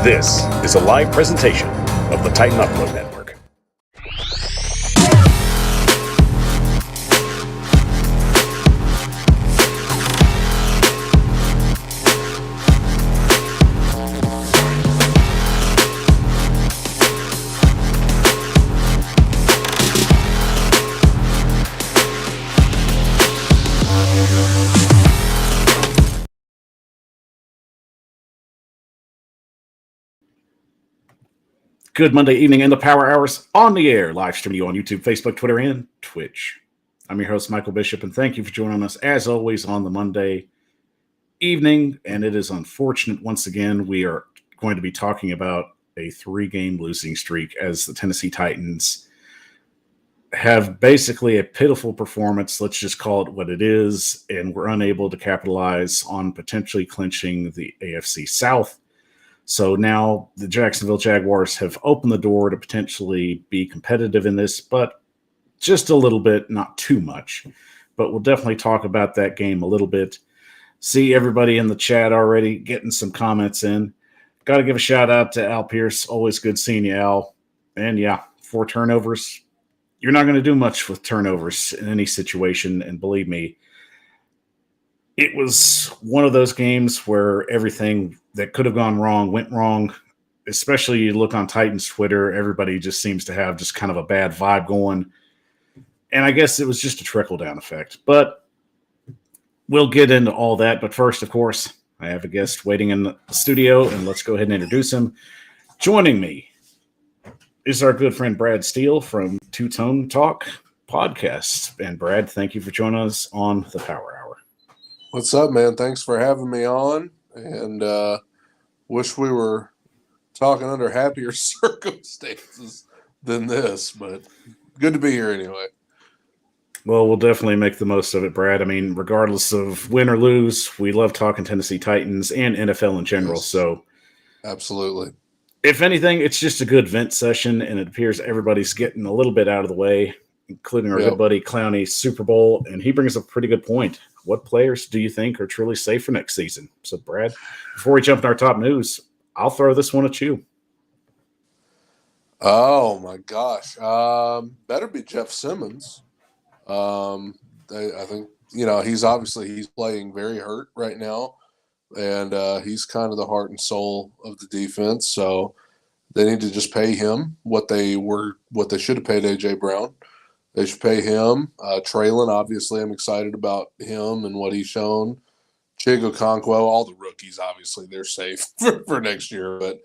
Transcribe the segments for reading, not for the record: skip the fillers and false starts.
This is a live presentation of the Titan Upload Network. Good Monday evening in the Power Hours on the air, live streaming you on YouTube, Facebook, Twitter, and Twitch. I'm your host, Michael Bishop, and thank you for joining us, as always, on the Monday evening. And it is unfortunate, once again, we are going to be talking about a 3-game losing streak as the Tennessee Titans have basically a pitiful performance, let's just call it what it is, and we're unable to capitalize on potentially clinching the AFC South. So now the Jacksonville Jaguars have opened the door to potentially be competitive in this, but just a little bit, not too much. But we'll definitely talk about that game a little bit. See everybody in the chat already getting some comments in. Got to give a shout out to Al Pierce. Always good seeing you, Al. And yeah, 4 turnovers. You're not going to do much with turnovers in any situation. And believe me, it was one of those games where everything that could have gone wrong went wrong. Especially you look on Titans Twitter, everybody just seems to have just kind of a bad vibe going. And I guess it was just a trickle-down effect. But we'll get into all that. But first, of course, I have a guest waiting in the studio, and let's go ahead and introduce him. Joining me is our good friend Brad Steele from Two Tone Talk podcast. And Brad, thank you for joining us on the Power Hour. What's up, man? Thanks for having me on, and wish we were talking under happier circumstances than this, but good to be here anyway. Well, we'll definitely make the most of it, Brad. I mean, regardless of win or lose, we love talking Tennessee Titans and NFL in general. Yes. So, absolutely. If anything, it's just a good vent session, and it appears everybody's getting a little bit out of the way, including our good buddy Clowney Super Bowl, and he brings up a pretty good point. What players do you think are truly safe for next season? So, Brad, before we jump into our top news, I'll throw this one at you. Oh, my gosh. Better be Jeff Simmons. I think, he's playing very hurt right now, and he's kind of the heart and soul of the defense. So they need to just pay him what they should have paid A.J. Brown. They should pay him. Traylon, obviously, I'm excited about him and what he's shown. Chigo Okonkwo, all the rookies, obviously, they're safe for next year. But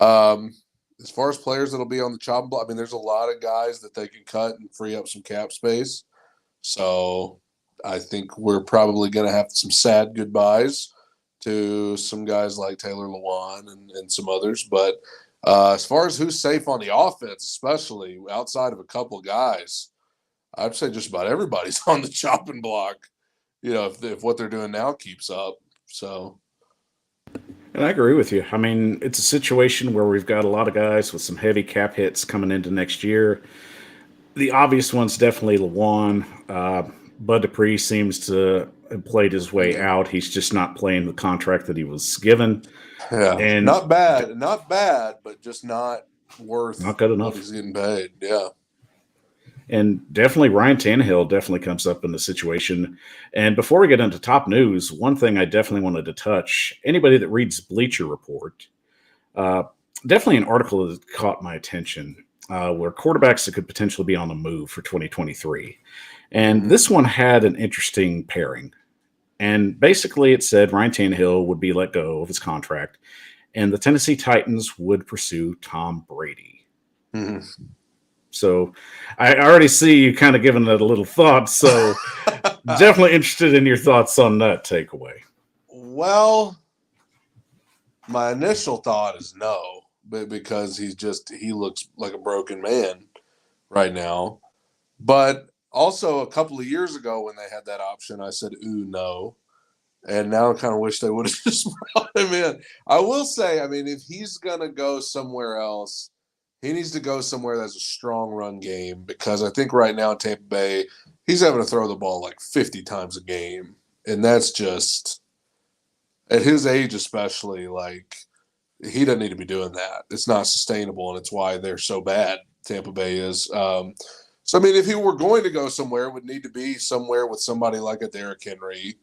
as far as players that'll be on the chopping block, I mean, there's a lot of guys that they can cut and free up some cap space. So I think we're probably going to have some sad goodbyes to some guys like Taylor Lewan and some others. But as far as who's safe on the offense, especially outside of a couple of guys, I'd say just about everybody's on the chopping block, if what they're doing now keeps up. So, and I agree with you. I mean, it's a situation where we've got a lot of guys with some heavy cap hits coming into next year. The obvious one's definitely Lewan. Bud Dupree seems to have played his way out. He's just not playing the contract that he was given. Yeah, and not bad, but just not good enough. What he's getting paid. Yeah. And definitely Ryan Tannehill definitely comes up in the situation. And before we get into top news, one thing I definitely wanted to touch, anybody that reads Bleacher Report, definitely an article that caught my attention where quarterbacks that could potentially be on the move for 2023. And this one had an interesting pairing. And basically it said Ryan Tannehill would be let go of his contract and the Tennessee Titans would pursue Tom Brady. Mm-hmm. So I already see you kind of giving it a little thought. So definitely interested in your thoughts on that takeaway. Well, my initial thought is no, but because he looks like a broken man right now. But also a couple of years ago when they had that option, I said, ooh, no. And now I kind of wish they would have just brought him in. I will say, I mean, if he's going to go somewhere else, he needs to go somewhere that's a strong run game because I think right now in Tampa Bay, he's having to throw the ball like 50 times a game. And that's just, at his age especially, like, he doesn't need to be doing that. It's not sustainable, and it's why they're so bad. Tampa Bay is. So I mean, if he were going to go somewhere, it would need to be somewhere with somebody like a Derrick Henry,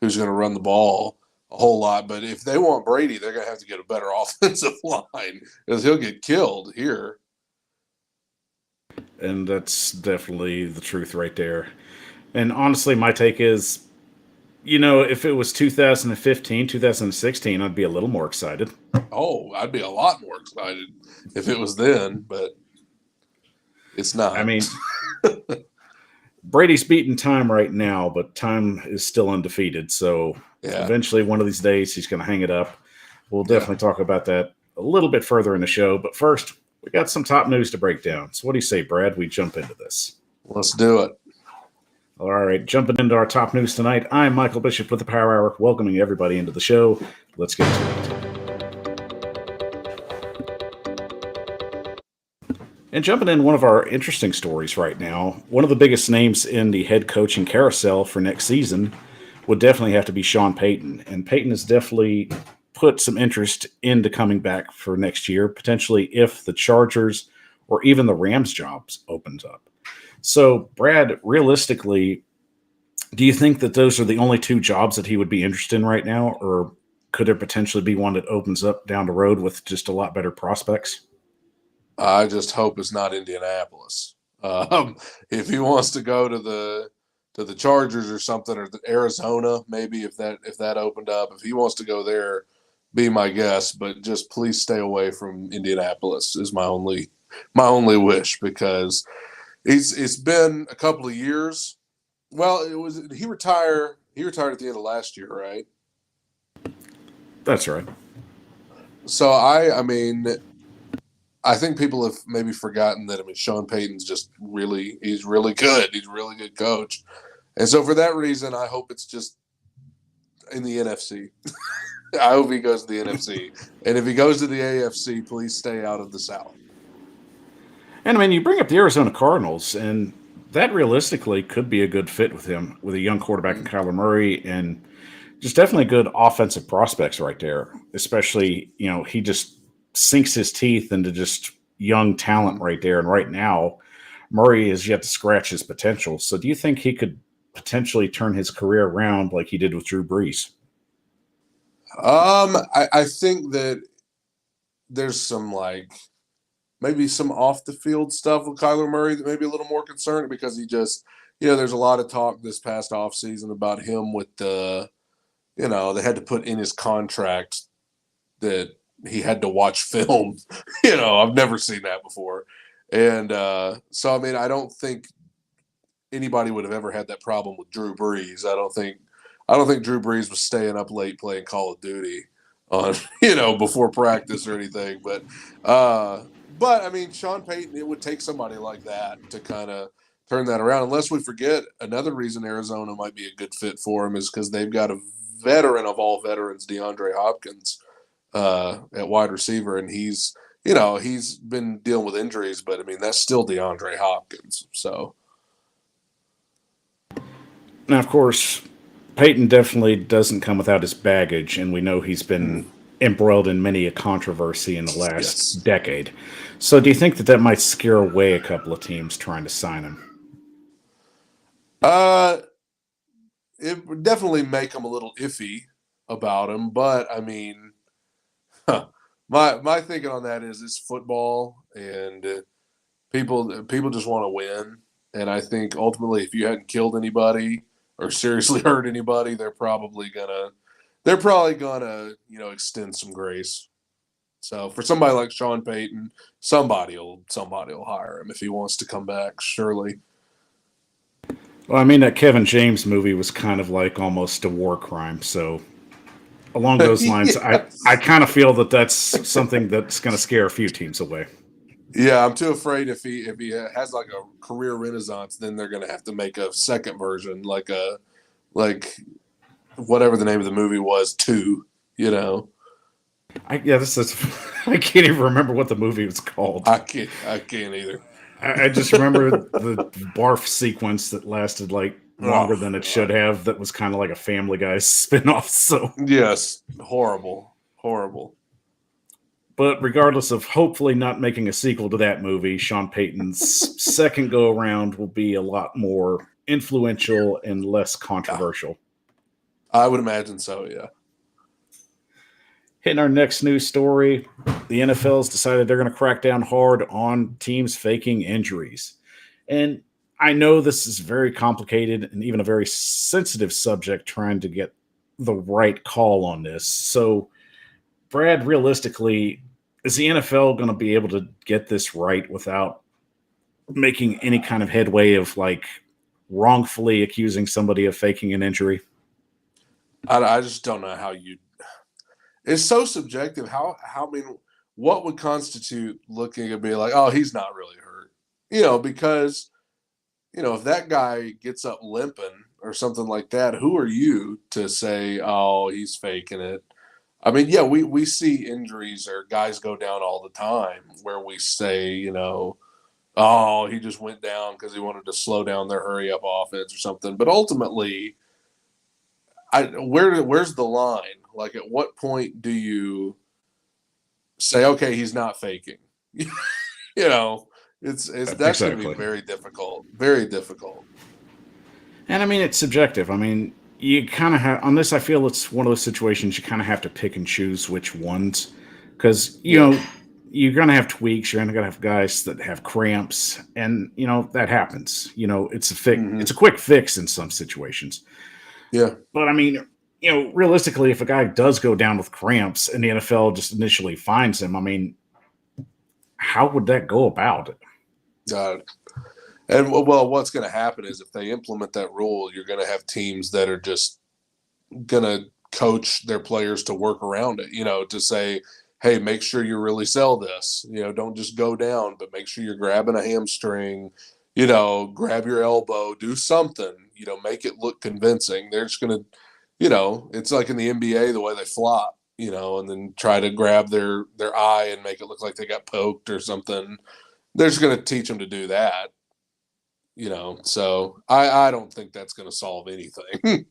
who's going to run the ball a whole lot. But if they want Brady, they're going to have to get a better offensive line because he'll get killed here. And that's definitely the truth right there. And honestly, my take is, if it was 2015, 2016, I'd be a little more excited. Oh, I'd be a lot more excited if it was then, but it's not. I mean, Brady's beating time right now, but time is still undefeated. So eventually, one of these days, he's going to hang it up. We'll definitely talk about that a little bit further in the show. But first, we got some top news to break down. So what do you say, Brad? We jump into this. Let's do it. All right, jumping into our top news tonight, I'm Michael Bishop with the Power Hour, welcoming everybody into the show. Let's get to it. And jumping in one of our interesting stories right now, one of the biggest names in the head coaching carousel for next season would definitely have to be Sean Payton. And Payton has definitely put some interest into coming back for next year, potentially if the Chargers or even the Rams jobs opens up. So, Brad, realistically, do you think that those are the only two jobs that he would be interested in right now, or could there potentially be one that opens up down the road with just a lot better prospects? I just hope it's not Indianapolis. If he wants to go to the Chargers or something, or Arizona, maybe if that opened up, if he wants to go there, be my guest. But just please stay away from Indianapolis is my only wish, because it's been a couple of years. Well, he retired at the end of last year, right? That's right. So I mean, I think people have maybe forgotten that. I mean, Sean Payton's he's really good. He's a really good coach. And so for that reason, I hope it's just in the NFC. I hope he goes to the NFC. And if he goes to the AFC, please stay out of the South. And I mean, you bring up the Arizona Cardinals, and that realistically could be a good fit with him, with a young quarterback in Kyler Murray, and just definitely good offensive prospects right there. Especially, he just sinks his teeth into just young talent right there. And right now, Murray is yet to scratch his potential. So do you think he could potentially turn his career around like he did with Drew Brees? I think that there's some maybe some off the field stuff with Kyler Murray that may be a little more concerning, because he just, there's a lot of talk this past offseason about him with they had to put in his contract that he had to watch film. I've never seen that before. And so, I mean, I don't think anybody would have ever had that problem with Drew Brees. I don't think Drew Brees was staying up late playing Call of Duty on, before practice or anything. But I mean, Sean Payton, it would take somebody like that to kind of turn that around. Unless we forget, another reason Arizona might be a good fit for him is because they've got a veteran of all veterans, DeAndre Hopkins, at wide receiver. And he's been dealing with injuries, but I mean, that's still DeAndre Hopkins. So. Now, of course, Peyton definitely doesn't come without his baggage, and we know he's been embroiled in many a controversy in the last decade. So do you think that might scare away a couple of teams trying to sign him? It would definitely make them a little iffy about him, but I mean, my thinking on that is it's football, and people just want to win. And I think ultimately, if you hadn't killed anybody or seriously hurt anybody, they're probably gonna extend some grace. So for somebody like Sean Payton, somebody will hire him if he wants to come back, surely. Well, I mean, that Kevin James movie was kind of like almost a war crime. So along those lines, yes. I kind of feel that that's something that's going to scare a few teams away. Yeah, I'm too afraid if he has like a career renaissance, then they're going to have to make a second version, like whatever the name of the movie was, 2, I can't even remember what the movie was called. I can't either. I just remember the barf sequence that lasted longer than it should have. That was kind of like a Family Guy spinoff. So yes, horrible. But regardless of hopefully not making a sequel to that movie, Sean Payton's second go around will be a lot more influential and less controversial. I would imagine so, yeah. Hitting our next news story, the NFL's decided they're going to crack down hard on teams faking injuries. And I know this is very complicated and even a very sensitive subject trying to get the right call on this. So, Brad, realistically, is the NFL going to be able to get this right without making any kind of headway of like wrongfully accusing somebody of faking an injury? I just don't know how you. It's so subjective. I mean, what would constitute looking and be like, oh, he's not really hurt? Because if that guy gets up limping or something like that, who are you to say, oh, he's faking it? I mean, yeah, we see injuries or guys go down all the time where we say, oh, he just went down because he wanted to slow down their hurry up offense or something. But ultimately, where's the line? Like, at what point do you say, okay, he's not faking? It's that's going to be very difficult, very difficult. And I mean, it's subjective. I mean, you kind of have on this. I feel it's one of those situations you kind of have to pick and choose which ones, because know you're going to have tweaks. You're going to have guys that have cramps, and that happens. It's a fix. Mm-hmm. It's a quick fix in some situations. Yeah, but I mean, realistically, if a guy does go down with cramps and the NFL just initially finds him, I mean, how would that go about it? And what's going to happen is if they implement that rule, you're going to have teams that are just going to coach their players to work around it, to say, hey, make sure you really sell this. Don't just go down, but make sure you're grabbing a hamstring, grab your elbow, do something, make it look convincing. They're just going to, it's like in the NBA, the way they flop, and then try to grab their eye and make it look like they got poked or something. They're just going to teach them to do that. So I don't think that's going to solve anything.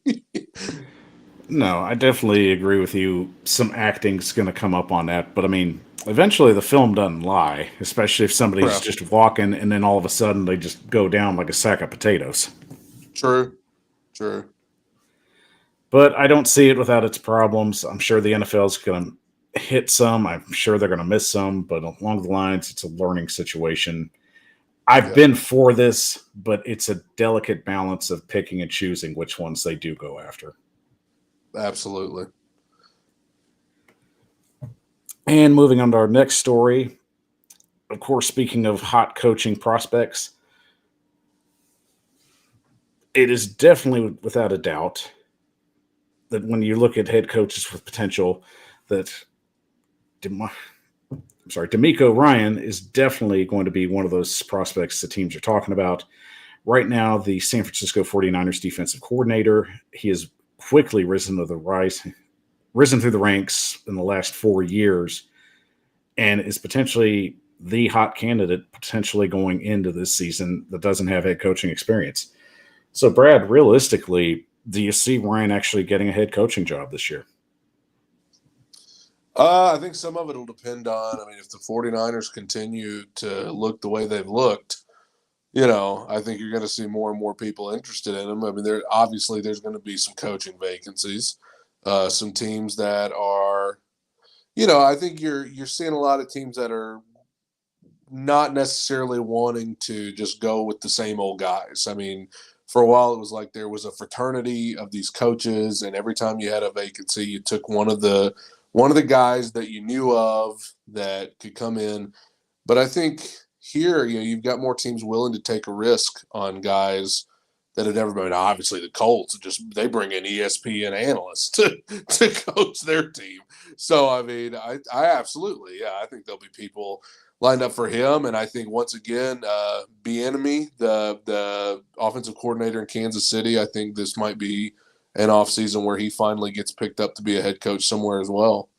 No, I definitely agree with you. Some acting's going to come up on that, but I mean, eventually the film doesn't lie, especially if somebody's just walking and then all of a sudden they just go down like a sack of potatoes. True. But I don't see it without its problems. I'm sure the NFL's going to hit some. I'm sure they're going to miss some, but along the lines, it's a learning situation. I've been for this, but it's a delicate balance of picking and choosing which ones they do go after. Absolutely. And moving on to our next story, of course, speaking of hot coaching prospects, it is definitely without a doubt that when you look at head coaches with potential, that DeMeco Ryan is definitely going to be one of those prospects the teams are talking about. Right now, the San Francisco 49ers defensive coordinator, he has quickly risen through the ranks in the last 4 years and is potentially the hot candidate potentially going into this season that doesn't have head coaching experience. So, Brad, realistically, do you see Ryan actually getting a head coaching job this year? I think some of it will depend on, if the 49ers continue to look the way they've looked, I think you're going to see more and more people interested in them. There's going to be some coaching vacancies, some teams that are, I think you're seeing a lot of teams that are not necessarily wanting to just go with the same old guys. For a while, it was like there was a fraternity of these coaches, and every time you had a vacancy, you took one of the guys that you knew of that could come in. But I think here, you've got more teams willing to take a risk on guys that have never been. Obviously, the Colts they bring in ESPN analysts to coach their team. So I absolutely, I think there'll be people lined up for him. And I think once again, Bieniemy, the offensive coordinator in Kansas City, I think this might be an offseason where he finally gets picked up to be a head coach somewhere as well.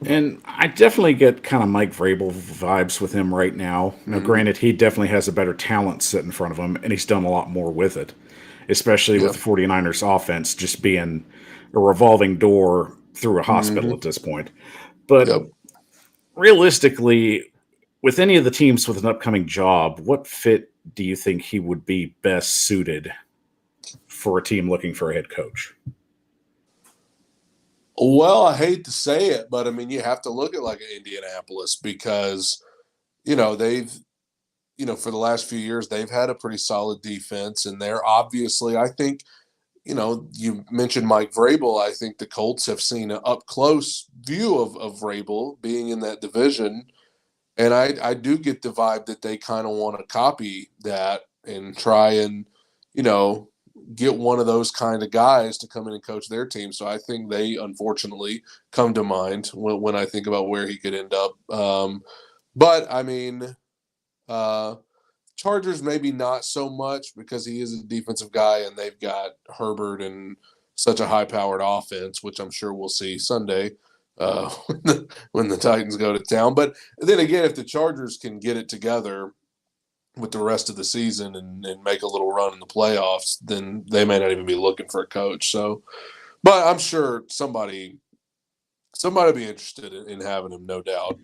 And I definitely get kind of Mike Vrabel vibes with him right now. Granted, he definitely has a better talent set in front of him, and he's done a lot more with it, especially with the 49ers offense just being a revolving door through a hospital at this point. But Yep. realistically, with any of the teams with an upcoming job, what fit do you think he would be best suited for a team looking for a head coach? Well, I hate to say it, but I mean, you have to look at like Indianapolis because, they've, for the last few years, they've had a pretty solid defense. And they're obviously, I think, you mentioned Mike Vrabel. I think the Colts have seen an up close view of Vrabel being in that division. And I do get the vibe that they kind of want to copy that and try and, get one of those kind of guys to come in and coach their team. So I think they unfortunately come to mind when I think about where he could end up. But I mean, Chargers maybe not so much because he is a defensive guy and they've got Herbert and such a high-powered offense, which I'm sure we'll see Sunday when the Titans go to town. But then again, if the Chargers can get it together with the rest of the season and make a little run in the playoffs, then they may not even be looking for a coach. So, but I'm sure somebody be interested in having him, no doubt.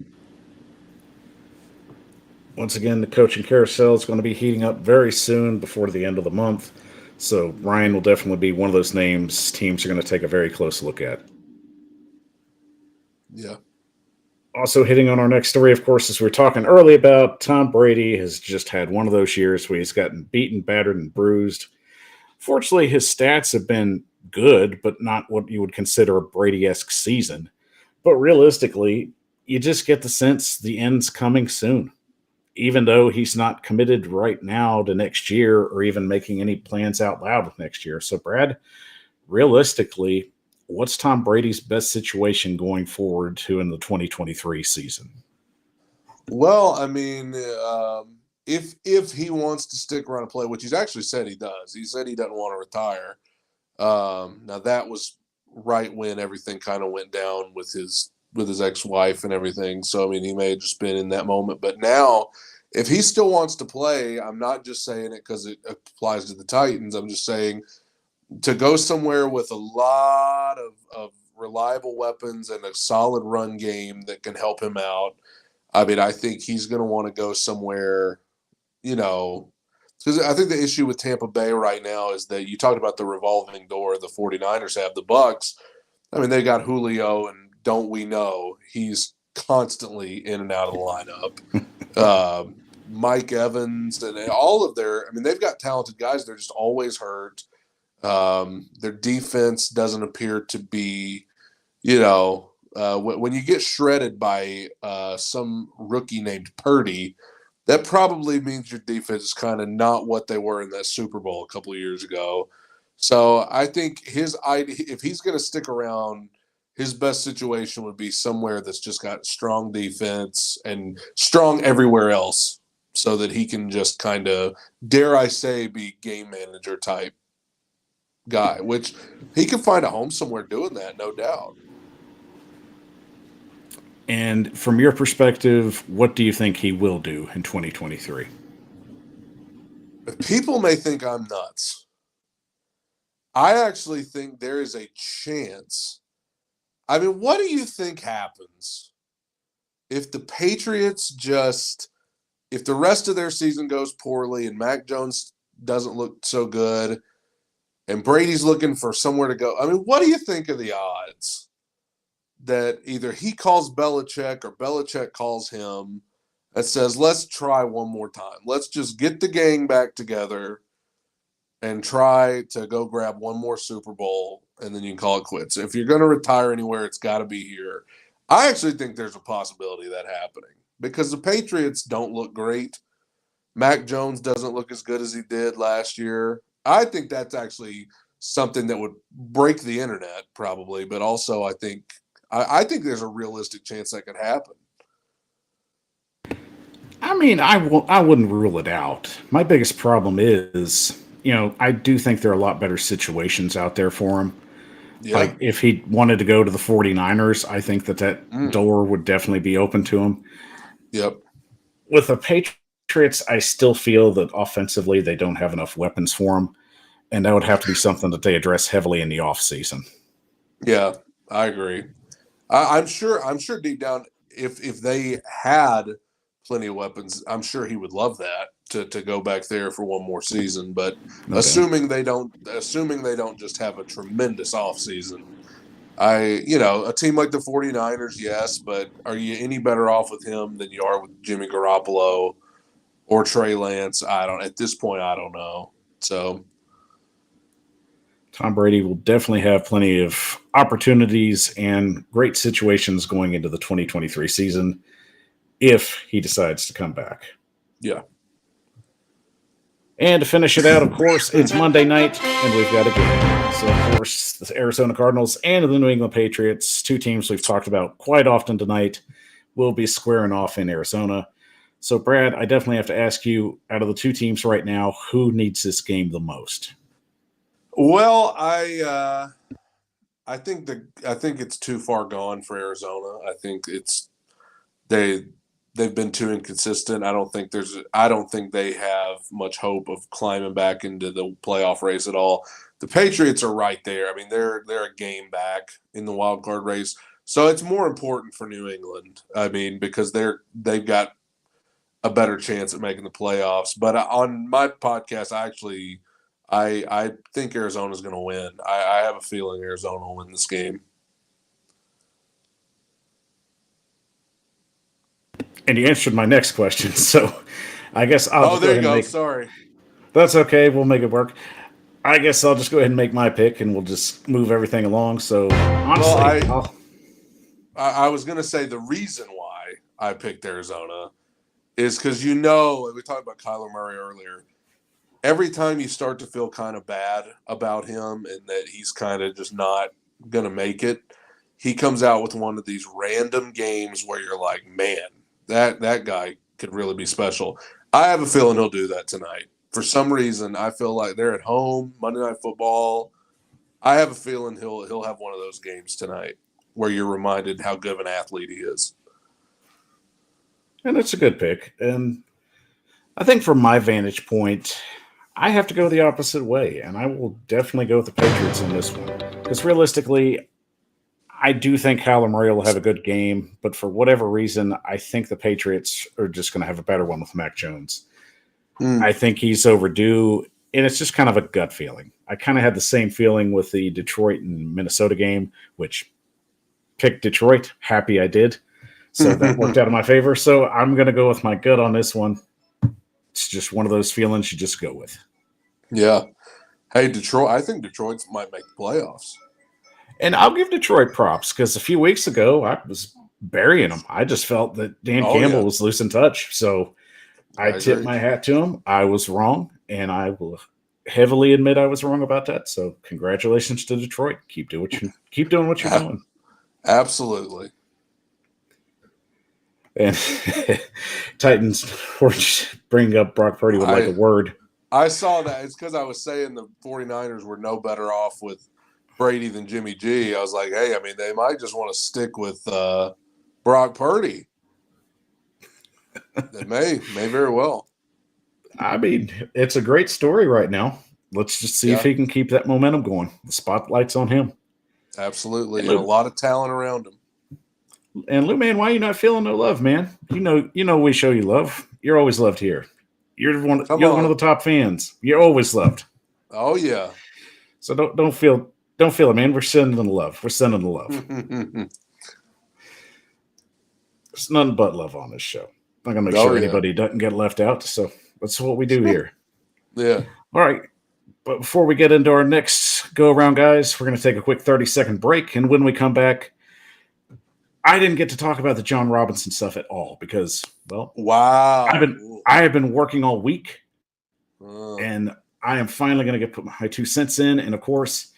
Once again, the coaching carousel is going to be heating up very soon before the end of the month. So Ryan will definitely be one of those names teams are going to take a very close look at. Yeah. Also hitting on our next story, of course, as we were talking early about, Tom Brady has just had one of those years where he's gotten beaten, battered, and bruised. Fortunately, his stats have been good, but not what you would consider a Brady-esque season. But realistically, you just get the sense the end's coming soon, even though he's not committed right now to next year or even making any plans out loud with next year. So, Brad, realistically, what's Tom Brady's best situation going forward to in the 2023 season? Well, I mean, if he wants to stick around and play, which he's actually said he does, he said he doesn't want to retire. Now that was right when everything kind of went down with his ex-wife and everything. So I mean, he may have just been in that moment. But now, if he still wants to play, I'm not just saying it because it applies to the Titans. I'm just saying to go somewhere with a lot of reliable weapons and a solid run game that can help him out. I mean, I think he's going to want to go somewhere, because I think the issue with Tampa Bay right now is that you talked about the revolving door the 49ers have. The Bucks, I mean, they got Julio, and don't we know he's constantly in and out of the lineup. Mike Evans and all of they've got talented guys. They're just always hurt. Their defense doesn't appear to be, when you get shredded by some rookie named Purdy, that probably means your defense is kind of not what they were in that Super Bowl a couple of years ago. So I think his idea, if he's going to stick around, his best situation would be somewhere that's just got strong defense and strong everywhere else so that he can just kind of, dare I say, be game manager type guy, which he can find a home somewhere doing that, no doubt. And from your perspective, what do you think he will do in 2023? People may think I'm nuts. I actually think there is a chance. I mean, what do you think happens if the Patriots if the rest of their season goes poorly and Mac Jones doesn't look so good and Brady's looking for somewhere to go? I mean, what do you think of the odds that either he calls Belichick or Belichick calls him that says, let's try one more time. Let's just get the gang back together and try to go grab one more Super Bowl, and then you can call it quits. If you're going to retire anywhere, it's got to be here. I actually think there's a possibility of that happening because the Patriots don't look great. Mac Jones doesn't look as good as he did last year. I think that's actually something that would break the internet probably, but also I think there's a realistic chance that could happen. I mean, I wouldn't rule it out. My biggest problem is, I do think there are a lot better situations out there for him. Yeah. Like if he wanted to go to the 49ers, I think that door would definitely be open to him. Yep. With the Patriots, I still feel that offensively they don't have enough weapons for him, and that would have to be something that they address heavily in the offseason. Yeah, I agree. I'm sure deep down, if they had plenty of weapons, I'm sure he would love that to go back there for one more season. But No doubt. assuming they don't just have a tremendous offseason, a team like the 49ers, yes, but are you any better off with him than you are with Jimmy Garoppolo or Trey Lance? At this point, I don't know. So Tom Brady will definitely have plenty of opportunities and great situations going into the 2023 season if he decides to come back. yeah. And to finish it out, of course, it's Monday night, and we've got a game. So, of course, the Arizona Cardinals and the New England Patriots, two teams we've talked about quite often tonight, will be squaring off in Arizona. So, Brad, I definitely have to ask you, out of the two teams right now, who needs this game the most? Well, I think it's too far gone for Arizona. I think they've been too inconsistent. I don't think they have much hope of climbing back into the playoff race at all. The Patriots are right there. I mean, they're a game back in the wild card race. So it's more important for New England. I mean, because they've got a better chance at making the playoffs. But on my podcast, I think Arizona's going to win. I have a feeling Arizona will win this game. And you answered my next question, so I guess I'll just there go you ahead go. and Sorry. That's okay. We'll make it work. I guess I'll just go ahead and make my pick, and we'll just move everything along. So honestly, I was going to say the reason why I picked Arizona is because we talked about Kyler Murray earlier. Every time you start to feel kind of bad about him and that he's kind of just not going to make it, he comes out with one of these random games where you're like, man, that guy could really be special. I have a feeling he'll do that tonight. For some reason, I feel like they're at home, Monday Night Football. I have a feeling he'll have one of those games tonight where you're reminded how good of an athlete he is. and it's a good pick. And I think from my vantage point, I have to go the opposite way, and I will definitely go with the Patriots in this one. Because realistically, I do think Kyler Murray will have a good game, but for whatever reason, I think the Patriots are just going to have a better one with Mac Jones. I think he's overdue, and it's just kind of a gut feeling. I kind of had the same feeling with the Detroit and Minnesota game, which picked Detroit. Happy I did. So that worked out in my favor. So I'm going to go with my gut on this one. It's just one of those feelings you just go with. Yeah. Hey, Detroit. I think Detroit might make the playoffs. And I'll give Detroit props because a few weeks ago I was burying them. I just felt that Dan Campbell was loose in touch. So I tipped my hat to him. I was wrong, and I will heavily admit I was wrong about that. So congratulations to Detroit. Keep doing what you're doing. Absolutely. And Titans, we're bringing up Brock Purdy with like a word. I saw that. It's because I was saying the 49ers were no better off with Brady than Jimmy G. I was like, hey, I mean, they might just want to stick with Brock Purdy. They may very well. I mean, it's a great story right now. Let's just see if he can keep that momentum going. The spotlight's on him. Absolutely. And a lot of talent around him. And Lou, man, why are you not feeling no love, man? You know we show you love. You're always loved here. You're one of the top fans. You're always loved. Oh yeah. So don't feel it, man. We're sending the love. We're sending the love. There's nothing but love on this show. I'm gonna make sure anybody doesn't get left out. So that's what we do here. Yeah. All right. But before we get into our next go around, guys, we're gonna take a quick 30-second break, and when we come back, I didn't get to talk about the John Robinson stuff at all because, well, wow, I have been working all week, and I am finally going to put my 2 cents in, and of course,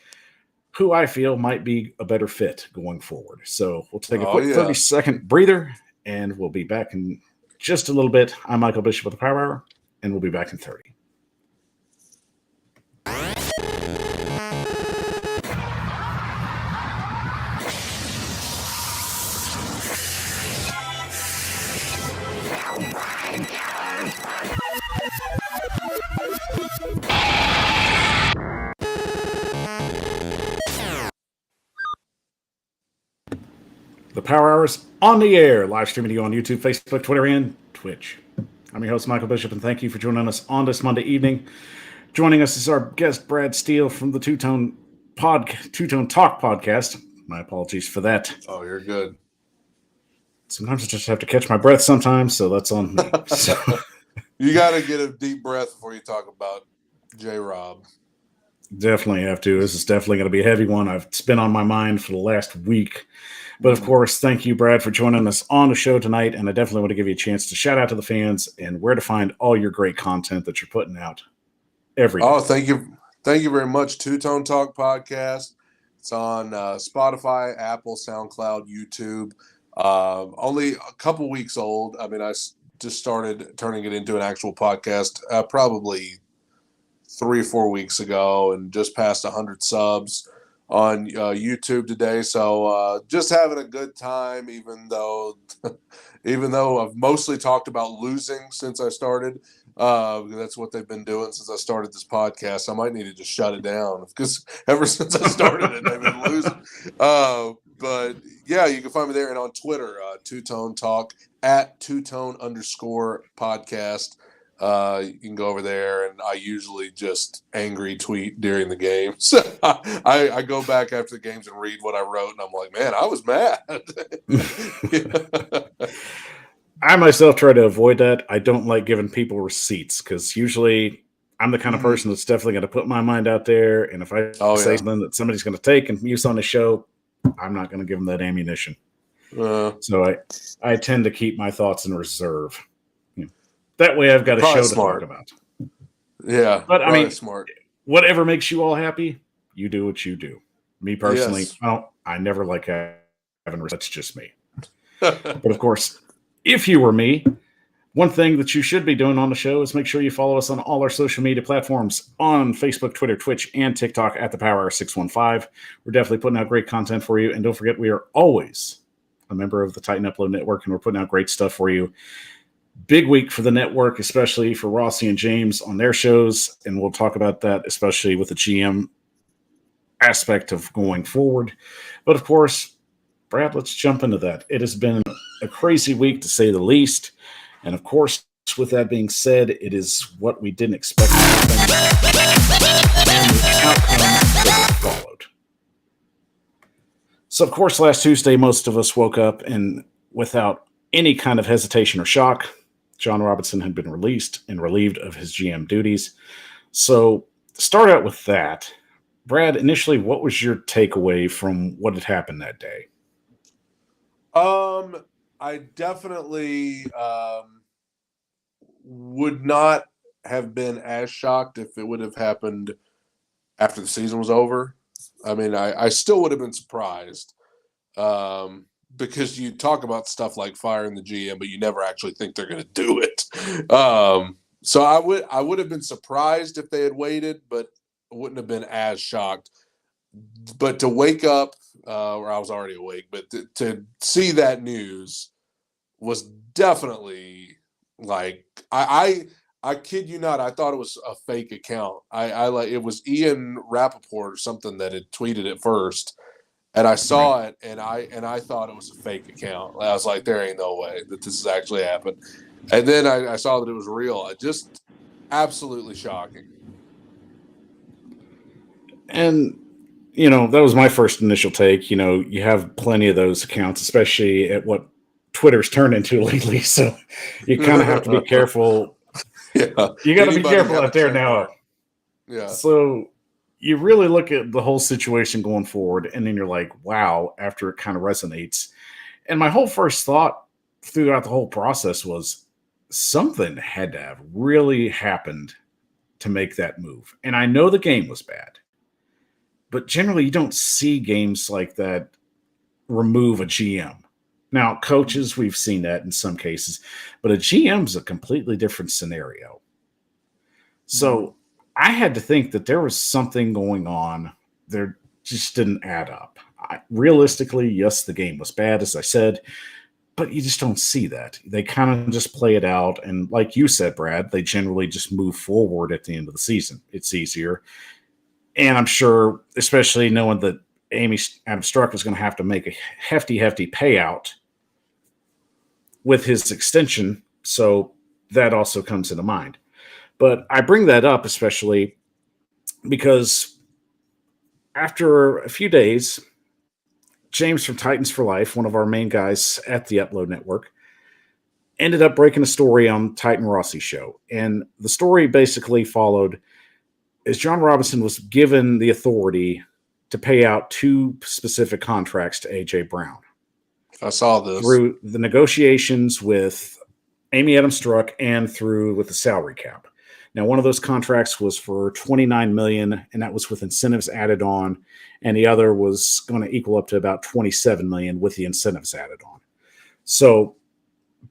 who I feel might be a better fit going forward. So we'll take a quick 30-second breather, and we'll be back in just a little bit. I'm Michael Bishop with the Power Hour, and we'll be back in 30. Power Hours on the air, live streaming to you on YouTube, Facebook, Twitter, and Twitch. I'm your host, Michael Bishop, and thank you for joining us on this Monday evening. Joining us is our guest, Brad Steele from the Two-Tone Talk podcast. My apologies for that. Oh, you're good. Sometimes I just have to catch my breath sometimes, so that's on me. So. You got to get a deep breath before you talk about J-Rob. Definitely have to. This is definitely going to be a heavy one. It's been on my mind for the last week. But of course, thank you, Brad, for joining us on the show tonight. And I definitely want to give you a chance to shout out to the fans and where to find all your great content that you're putting out every day. Oh, thank you. Thank you very much. Two-Tone Talk podcast. It's on Spotify, Apple, SoundCloud, YouTube. Only a couple weeks old. I mean, I just started turning it into an actual podcast probably 3 or 4 weeks ago, and just passed 100 subs on YouTube today. So just having a good time, even though I've mostly talked about losing since I started. That's what they've been doing since I started this podcast. I might need to just shut it down because ever since I started it, they've been losing. But yeah, you can find me there and on Twitter, Two-Tone Talk at @Two-Tone_podcast. You can go over there, and I usually just angry tweet during the games. I go back after the games and read what I wrote, and I'm like, man, I was mad. I myself try to avoid that. I don't like giving people receipts because usually I'm the kind of person that's definitely going to put my mind out there. And if I say something that somebody's going to take and use on the show, I'm not going to give them that ammunition. So I tend to keep my thoughts in reserve. That way I've got a show to talk about. Yeah. But I mean, smart. Whatever makes you all happy, you do what you do. Me personally, I never like having, that's just me. But of course, if you were me, one thing that you should be doing on the show is make sure you follow us on all our social media platforms on Facebook, Twitter, Twitch, and TikTok at the Power Hour 615. We're definitely putting out great content for you. And don't forget, we are always a member of the Titan Upload Network, and we're putting out great stuff for you. Big week for the network, especially for Rossi and James on their shows. And we'll talk about that, especially with the GM aspect of going forward. But of course, Brad, let's jump into that. It has been a crazy week, to say the least. And of course, with that being said, it is what we didn't expect to happen. And the outcome that followed. So, of course, last Tuesday, most of us woke up and without any kind of hesitation or shock, John Robinson had been released and relieved of his GM duties. So, to start out with that, Brad, initially, what was your takeaway from what had happened that day? I definitely would not have been as shocked if it would have happened after the season was over. I mean, I still would have been surprised because you talk about stuff like firing the GM, but you never actually think they're going to do it. So I would have been surprised if they had waited, but wouldn't have been as shocked. But to wake up, or I was already awake, but to see that news was definitely like, I kid you not, I thought it was a fake account. I like, it was Ian Rappaport or something that had tweeted it first, and I saw it, and I thought it was a fake account. I was like, there ain't no way that this has actually happened. And then I saw that it was real. Just absolutely shocking. And that was my first initial take. You have plenty of those accounts, especially at what Twitter's turned into lately. So you kind of have to be careful. Yeah. You got to be careful out there now. Yeah. So you really look at the whole situation going forward, and then you're like, wow, after it kind of resonates. And my whole first thought throughout the whole process was something had to have really happened to make that move. And I know the game was bad. But generally, you don't see games like that remove a GM. Now, coaches, we've seen that in some cases, but a GM's a completely different scenario. So I had to think that there was something going on. There just didn't add up. Realistically, yes, the game was bad, as I said, but you just don't see that. They kind of just play it out. And like you said, Brad, they generally just move forward at the end of the season. It's easier. And I'm sure, especially knowing that Adam Struck was going to have to make a hefty payout with his extension. So that also comes into mind. But I bring that up especially because after a few days, James from Titans for Life, one of our main guys at the Upload Network, ended up breaking a story on Titan Rossi's show. And the story basically followed as John Robinson was given the authority to pay out 2 specific contracts to A.J. Brown. I saw this. Through the negotiations with Amy Adams Struck and through with the salary cap. Now, one of those contracts was for $29 million, and that was with incentives added on, and the other was going to equal up to about $27 million with the incentives added on. So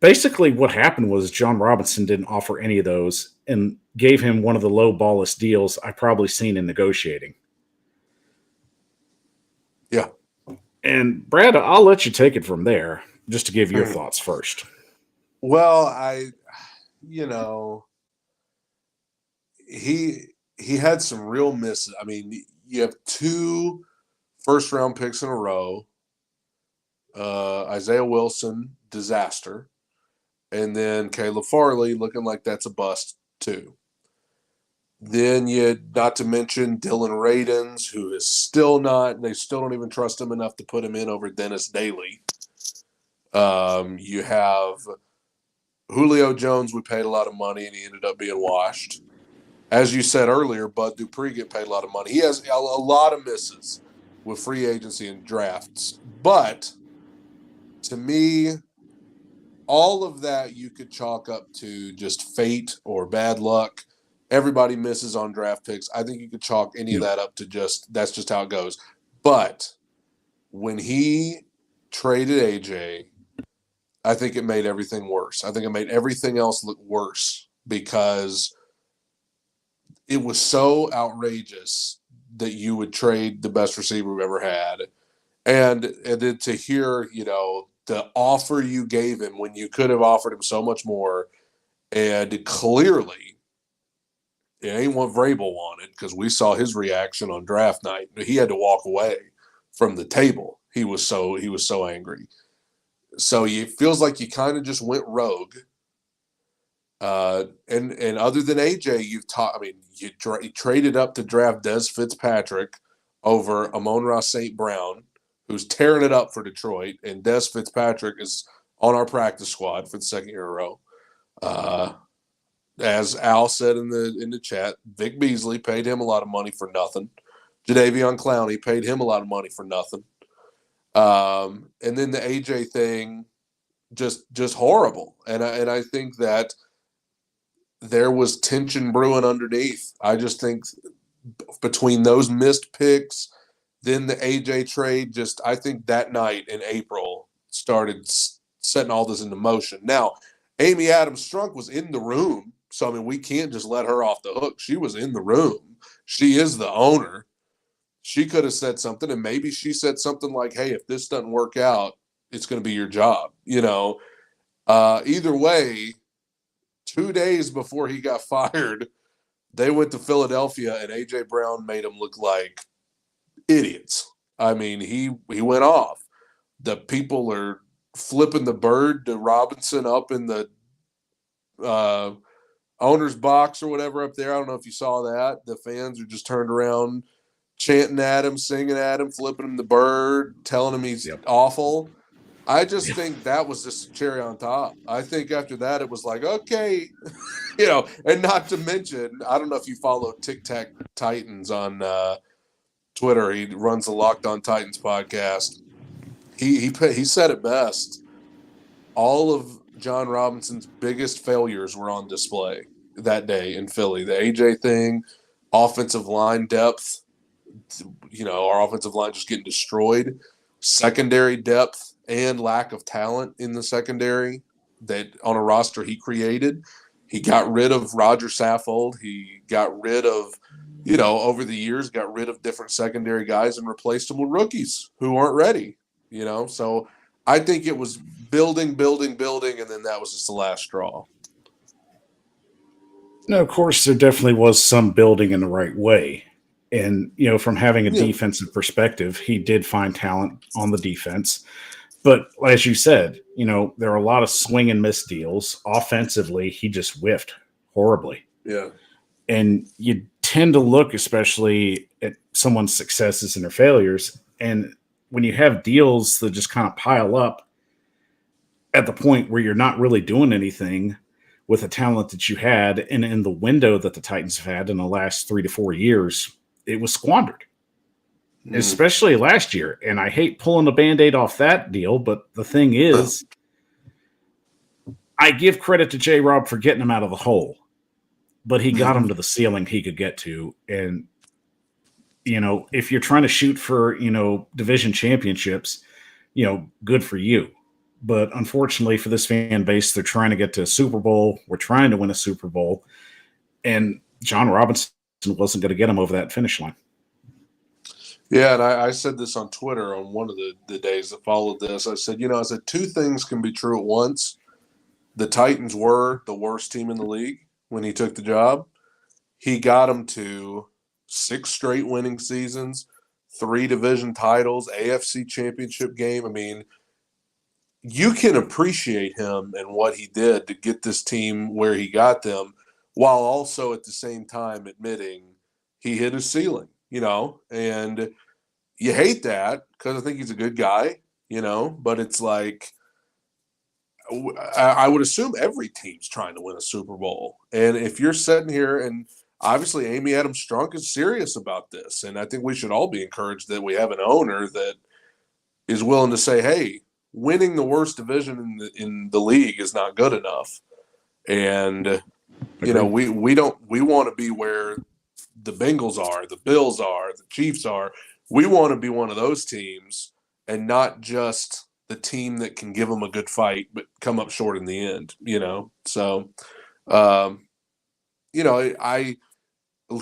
basically what happened was John Robinson didn't offer any of those and gave him one of the low ballest deals I've probably seen in negotiating. Yeah. And Brad, I'll let you take it from there just to give your thoughts first. Well, he had some real misses. I mean, you have 2 first-round picks in a row. Isaiah Wilson, disaster. And then Caleb Farley looking like that's a bust too. Then not to mention Dylan Radins, who is still not, they still don't even trust him enough to put him in over Dennis Daly. You have Julio Jones, we paid a lot of money and he ended up being washed. As you said earlier, Bud Dupree get paid a lot of money. He has a lot of misses with free agency and drafts. But to me, all of that you could chalk up to just fate or bad luck. Everybody misses on draft picks. I think you could chalk any of that up to that's just how it goes. But when he traded AJ, I think it made everything worse. I think it made everything else look worse because it was so outrageous that you would trade the best receiver we've ever had. And then to hear, the offer you gave him when you could have offered him so much more, and clearly it ain't what Vrabel wanted because we saw his reaction on draft night. He had to walk away from the table. He was so angry. So it feels like you kind of just went rogue. And other than AJ, you traded up to draft Des Fitzpatrick over Amon-Ra St. Brown, who's tearing it up for Detroit, and Des Fitzpatrick is on our practice squad for the second year in a row. As Al said in the chat, Vic Beasley paid him a lot of money for nothing. Jadeveon Clowney paid him a lot of money for nothing. And then the AJ thing, just horrible. And I think that there was tension brewing underneath. I just think between those missed picks, then the AJ trade, I think that night in April started setting all this into motion. Now, Amy Adams Strunk was in the room, so we can't just let her off the hook. She was in the room. She is the owner. She could have said something, and maybe she said something like, "Hey, if this doesn't work out, it's going to be your job." Either way, 2 days before he got fired, they went to Philadelphia, and A.J. Brown made him look like idiots. He went off. The people are flipping the bird to Robinson up in the owner's box or whatever up there. I don't know if you saw that. The fans are just turned around, chanting at him, singing at him, flipping him the bird, telling him he's awful. I just think that was just a cherry on top. I think after that it was like, okay, and not to mention, I don't know if you follow Tic Tac Titans on Twitter. He runs the Locked On Titans podcast. He said it best. All of John Robinson's biggest failures were on display that day in Philly. The AJ thing, offensive line depth, our offensive line just getting destroyed. Secondary depth and lack of talent in the secondary that on a roster he created. He got rid of Roger Saffold. He got rid of, over the years, got rid of different secondary guys and replaced them with rookies who weren't ready, So I think it was building, and then that was just the last straw. No, of course, there definitely was some building in the right way. And, from having a defensive perspective, he did find talent on the defense. But as you said, there are a lot of swing and miss deals. Offensively, he just whiffed horribly. Yeah. And you tend to look especially at someone's successes and their failures. And when you have deals that just kind of pile up at the point where you're not really doing anything with the talent that you had and in the window that the Titans have had in the last 3 to 4 years, it was squandered, especially last year. And I hate pulling the Band-Aid off that deal, but the thing is, I give credit to J-Rob for getting him out of the hole, but he got him to the ceiling he could get to. And, if you're trying to shoot for, division championships, good for you. But unfortunately for this fan base, they're trying to get to a Super Bowl. We're trying to win a Super Bowl. And John Robinson wasn't going to get him over that finish line. Yeah, and I said this on Twitter on one of the days that followed this. I said, two things can be true at once. The Titans were the worst team in the league when he took the job. He got them to 6 straight winning seasons, 3 division titles, AFC championship game. I mean, you can appreciate him and what he did to get this team where he got them, while also at the same time admitting he hit his ceiling, and you hate that because I think he's a good guy, but it's like, I would assume every team's trying to win a Super Bowl. And if you're sitting here, and obviously Amy Adams Strunk is serious about this, and I think we should all be encouraged that we have an owner that is willing to say, hey, winning the worst division in the league is not good enough. And, we want to be where the Bengals are, the Bills are, the Chiefs are. We want to be one of those teams and not just the team that can give them a good fight but come up short in the end, So,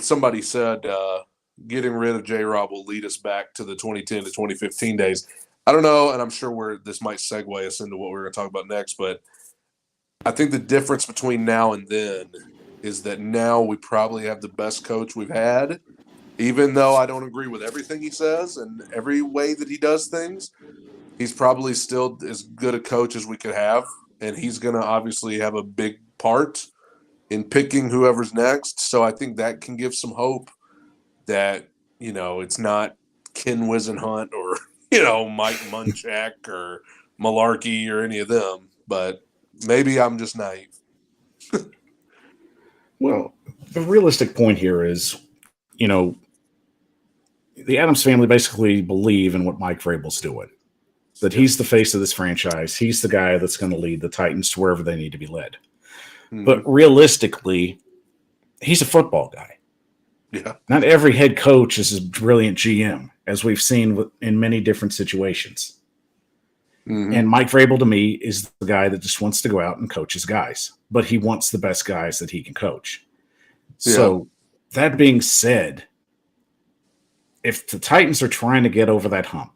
somebody said getting rid of J-Rob will lead us back to the 2010 to 2015 days. I don't know, and I'm sure this might segue us into what we're going to talk about next, but I think the difference between now and then is that now we probably have the best coach we've had, even though I don't agree with everything he says and every way that he does things. He's probably still as good a coach as we could have, and he's going to obviously have a big part in picking whoever's next. So I think that can give some hope that, it's not Ken Wisenhunt or, Mike Munchak or Malarkey or any of them, but maybe I'm just naive. Well, the realistic point here is, the Adams family basically believe in what Mike Vrabel's doing. That he's the face of this franchise. He's the guy that's going to lead the Titans to wherever they need to be led. Mm-hmm. But realistically, he's a football guy. Yeah. Not every head coach is a brilliant GM, as we've seen in many different situations. Mm-hmm. And Mike Vrabel, to me, is the guy that just wants to go out and coach his guys. But he wants the best guys that he can coach. Yeah. So that being said, if the Titans are trying to get over that hump,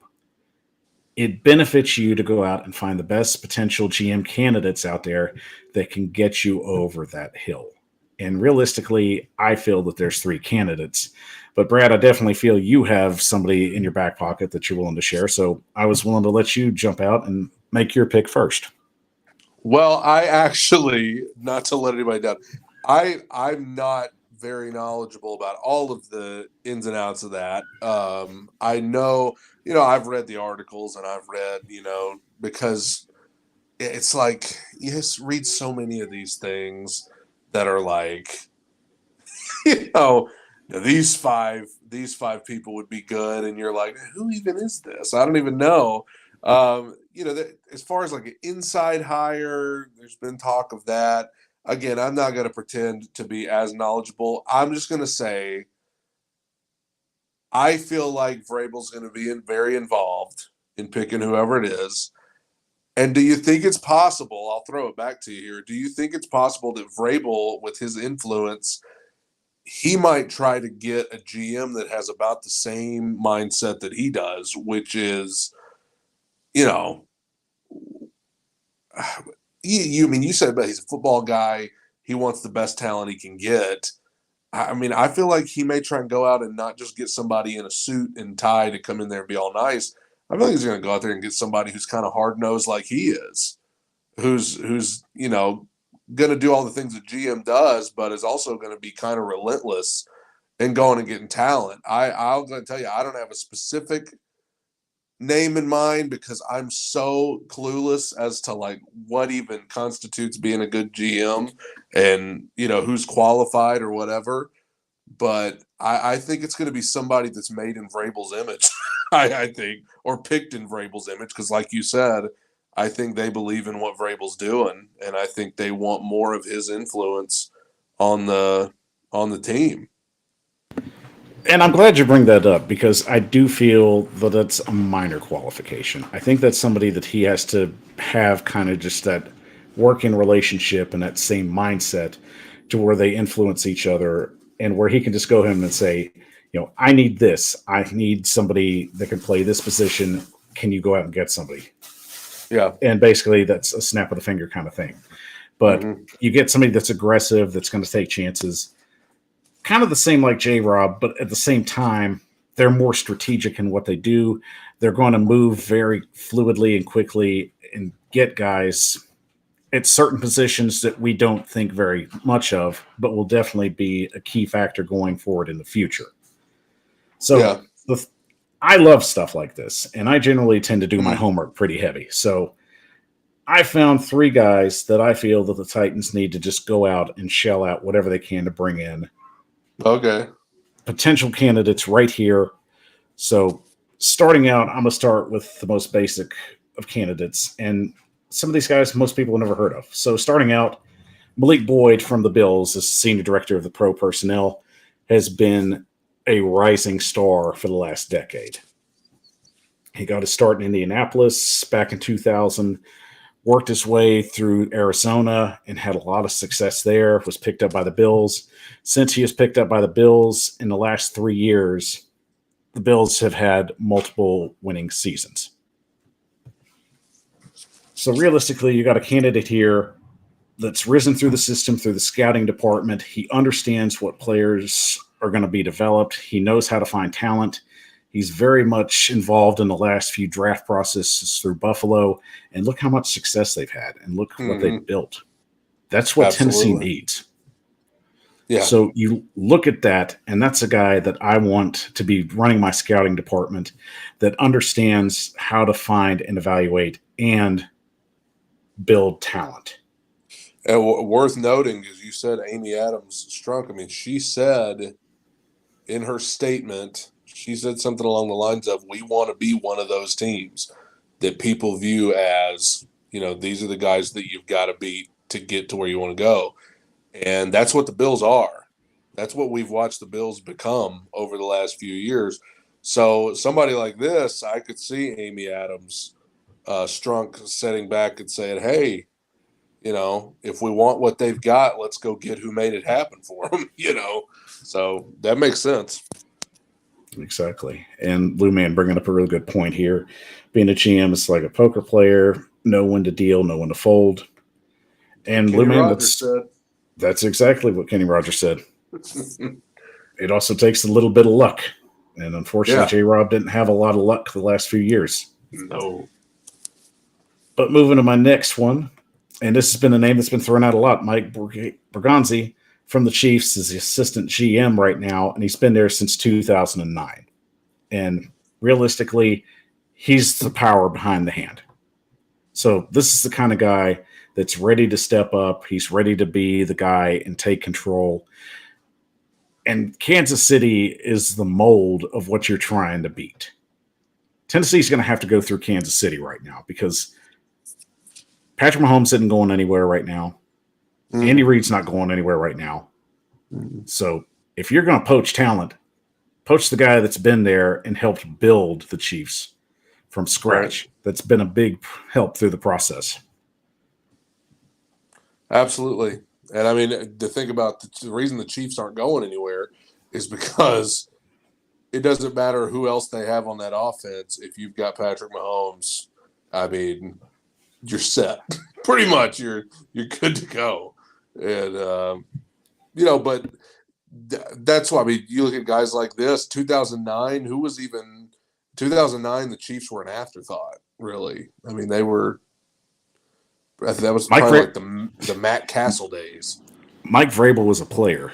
it benefits you to go out and find the best potential GM candidates out there that can get you over that hill. And realistically, I feel that there's 3 candidates. But Brad, I definitely feel you have somebody in your back pocket that you're willing to share. So I was willing to let you jump out and make your pick first. Well, I actually, not to let anybody down, I'm not very knowledgeable about all of the ins and outs of that. I know, I've read the articles and I've read, because it's like you just read so many of these things that are like, these five people would be good, and you're like, who even is this? I don't even know. As far as like an inside hire, there's been talk of that. Again, I'm not going to pretend to be as knowledgeable. I'm just going to say I feel like Vrabel's going to be very involved in picking whoever it is. And do you think it's possible, I'll throw it back to you here, do you think it's possible that Vrabel, with his influence, he might try to get a GM that has about the same mindset that he does, which is, you said, but he's a football guy. He wants the best talent he can get. I mean, I feel like he may try and go out and not just get somebody in a suit and tie to come in there and be all nice. I feel like he's going to go out there and get somebody who's kind of hard nosed like he is, who's going to do all the things that GM does, but is also going to be kind of relentless and going and getting talent. I'm going to tell you, I don't have a specific name in mind because I'm so clueless as to like what even constitutes being a good GM and who's qualified or whatever. But I think it's going to be somebody that's made in Vrabel's image, I think, or picked in Vrabel's image because, like you said, I think they believe in what Vrabel's doing, and I think they want more of his influence on the team. And I'm glad you bring that up because I do feel that that's a minor qualification. I think that's somebody that he has to have kind of just that working relationship and that same mindset to where they influence each other and where he can just go to him and say, I need this. I need somebody that can play this position. Can you go out and get somebody? Yeah. And basically that's a snap of the finger kind of thing. But you get somebody that's aggressive, that's going to take chances. Kind of the same like J-Rob, but at the same time, they're more strategic in what they do. They're going to move very fluidly and quickly and get guys at certain positions that we don't think very much of, but will definitely be a key factor going forward in the future. So I love stuff like this, and I generally tend to do my homework pretty heavy. So I found 3 guys that I feel that the Titans need to just go out and shell out whatever they can to bring in. Okay. Potential candidates right here. So starting out, I'm going to start with the most basic of candidates. And some of these guys, most people have never heard of. So starting out, Malik Boyd from the Bills, as senior director of the pro personnel, has been a rising star for the last decade. He got his start in Indianapolis back in 2000, worked his way through Arizona and had a lot of success there, was picked up by the Bills. Since he was picked up by the Bills in the last 3 years, the Bills have had multiple winning seasons. So realistically, you got a candidate here that's risen through the system, through the scouting department. He understands what players are going to be developed. He knows how to find talent. He's very much involved in the last few draft processes through Buffalo. And look how much success they've had. And look what they've built. That's what Tennessee needs. Yeah. So you look at that, and that's a guy that I want to be running my scouting department that understands how to find and evaluate and build talent. And worth noting, as you said, Amy Adams Strunk. I mean, she said in her statement, she said something along the lines of, we want to be one of those teams that people view as, these are the guys that you've got to beat to get to where you want to go. And that's what the Bills are. That's what we've watched the Bills become over the last few years. So somebody like this, I could see Amy Adams Strunk sitting back and saying, hey, if we want what they've got, let's go get who made it happen for them, So that makes sense. Exactly. And Lou Man bringing up a real good point here. Being a GM is like a poker player, know when to deal, know when to fold. And Lou Man, that's exactly what Kenny Rogers said. It also takes a little bit of luck. And unfortunately, J-Rob didn't have a lot of luck the last few years. No. But moving to my next one, and this has been a name that's been thrown out a lot, Mike Bergonzi from the Chiefs is the assistant GM right now, and he's been there since 2009. And realistically, he's the power behind the hand. So this is the kind of guy that's ready to step up. He's ready to be the guy and take control. And Kansas City is the mold of what you're trying to beat. Tennessee's going to have to go through Kansas City right now because Patrick Mahomes isn't going anywhere right now. Andy Reid's not going anywhere right now. So if you're going to poach talent, poach the guy that's been there and helped build the Chiefs from scratch. Right. That's been a big help through the process. Absolutely. And I mean, to think about the reason the Chiefs aren't going anywhere is because it doesn't matter who else they have on that offense. If you've got Patrick Mahomes, I mean, you're set. Pretty much, you're good to go. And but That's why, I mean, you look at guys like this, 2009, who was even 2009, the Chiefs were an afterthought, really. I mean, that was probably like the Matt Castle days. Mike Vrabel was a player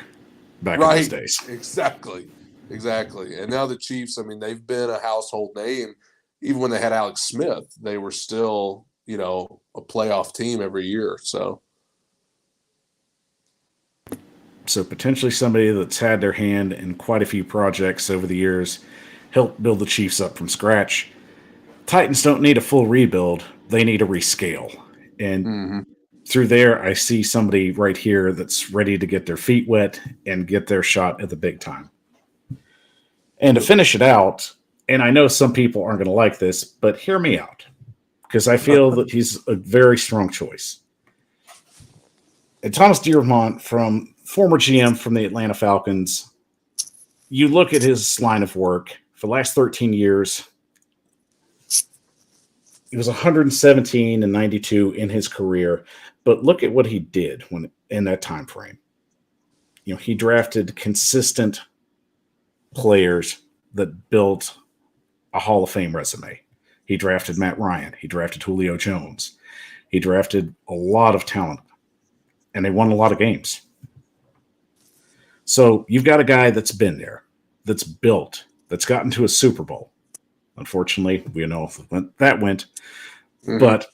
back in those days. Exactly. And now the Chiefs, I mean, they've been a household name. Even when they had Alex Smith, they were still, a playoff team every year. So potentially somebody that's had their hand in quite a few projects over the years, helped build the Chiefs up from scratch. Titans don't need a full rebuild. They need a rescale. And through there, I see somebody right here that's ready to get their feet wet and get their shot at the big time. And to finish it out, and I know some people aren't going to like this, but hear me out, because I feel that he's a very strong choice. And Thomas Diermont, from former GM from the Atlanta Falcons, you look at his line of work for the last 13 years. He was 117 and 92 in his career, but look at what he did when in that time frame. He drafted consistent players that built a Hall of Fame resume. He drafted Matt Ryan. He drafted Julio Jones. He drafted a lot of talent, and they won a lot of games. So you've got a guy that's been there, that's built, that's gotten to a Super Bowl. Unfortunately, we know that went, but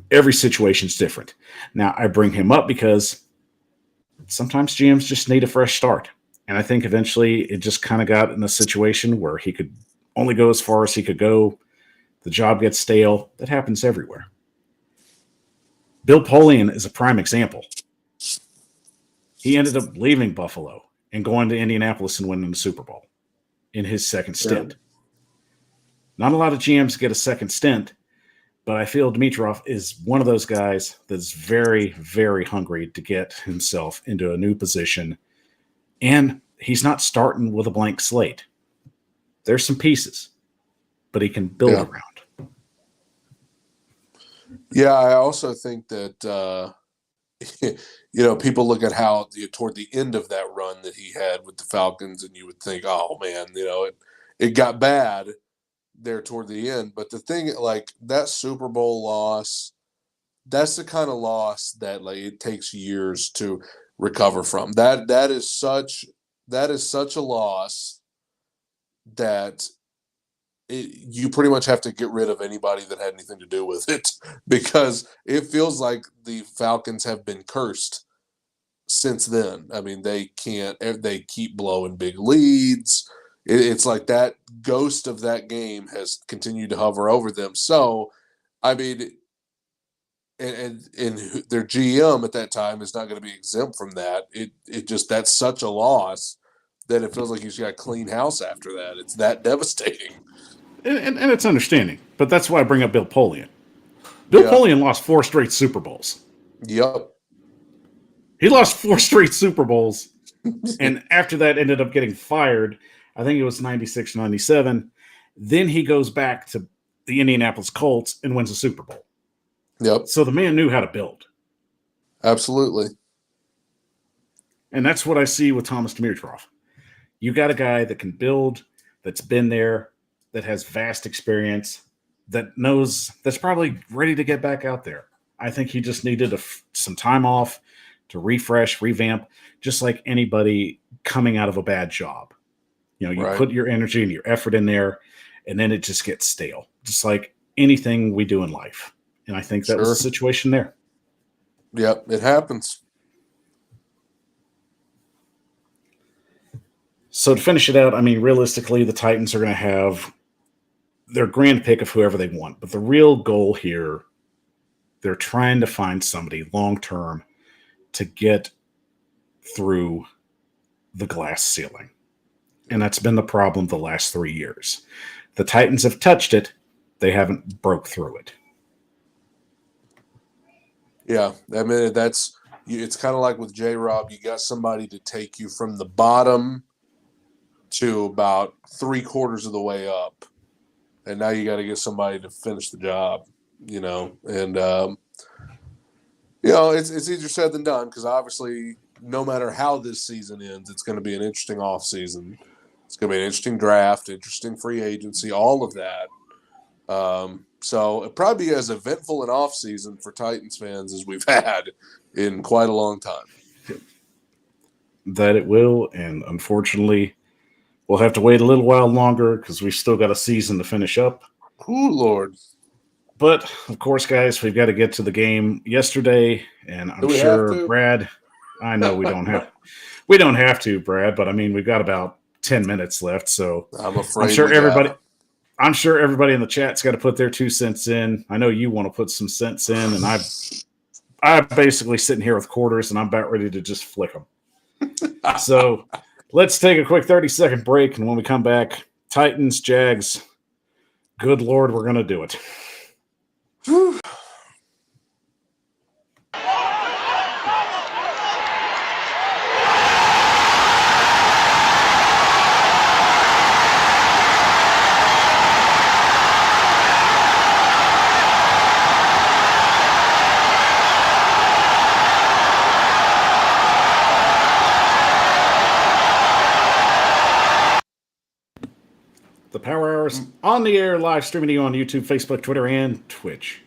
every situation's different. Now, I bring him up because sometimes GMs just need a fresh start. And I think eventually it just kind of got in a situation where he could only go as far as he could go. The job gets stale. That happens everywhere. Bill Polian is a prime example. He ended up leaving Buffalo and going to Indianapolis and winning the Super Bowl in his second stint. Yeah. Not a lot of GMs get a second stint, but I feel Dimitroff is one of those guys that's very, very hungry to get himself into a new position. And he's not starting with a blank slate. There's some pieces, but he can build around. Yeah, I also think that, people look at how toward the end of that run that he had with the Falcons, and you would think, oh, man, it got bad there toward the end. But the thing, like that Super Bowl loss, that's the kind of loss that it takes years to recover from. That is such a loss that you pretty much have to get rid of anybody that had anything to do with it, because it feels like the Falcons have been cursed since then. I mean, they keep blowing big leads. It's like that ghost of that game has continued to hover over them. So, I mean, and their GM at that time is not going to be exempt from that. It just, that's such a loss that it feels like he's got a clean house after that. It's that devastating. And it's understanding, but that's why I bring up Bill Polian. Bill Polian lost 4 straight Super Bowls. Yep. He lost 4 straight Super Bowls, and after that ended up getting fired. I think it was 96, 97. Then he goes back to the Indianapolis Colts and wins a Super Bowl. Yep. So the man knew how to build. Absolutely. And that's what I see with Thomas Dimitroff. You got a guy that can build, that's been there, that has vast experience, that's probably ready to get back out there. I think he just needed some time off to refresh, revamp, just like anybody coming out of a bad job. You put your energy and your effort in there, and then it just gets stale, just like anything we do in life. And I think that was the situation there. Yep, it happens. So to finish it out, I mean, realistically, the Titans are going to have their grand pick of whoever they want. But the real goal here, they're trying to find somebody long-term to get through the glass ceiling. And that's been the problem the last 3 years. The Titans have touched it. They haven't broke through it. Yeah, I mean, it's kind of like with J-Rob. You got somebody to take you from the bottom to about 3/4 of the way up. And now you got to get somebody to finish the job, and, it's easier said than done, because obviously no matter how this season ends, it's going to be an interesting offseason. It's going to be an interesting draft, interesting free agency, all of that. So it'll probably be as eventful an offseason for Titans fans as we've had in quite a long time. That it will, and unfortunately, we'll have to wait a little while longer because we've still got a season to finish up. Oh, Lord. But, of course, guys, we've got to get to the game yesterday, and I'm sure, Brad, I know we don't have to, Brad, but I mean, we've got about 10 minutes left, so I'm sure everybody in the chat's got to put their 2 cents in. I know you want to put some cents in, and I'm basically sitting here with quarters, and I'm about ready to just flick them. So let's take a quick 30-second break, and when we come back, Titans, Jags, good Lord, we're going to do it. Whew. The Power Hours on the air, live streaming to you on YouTube, Facebook, Twitter, and Twitch.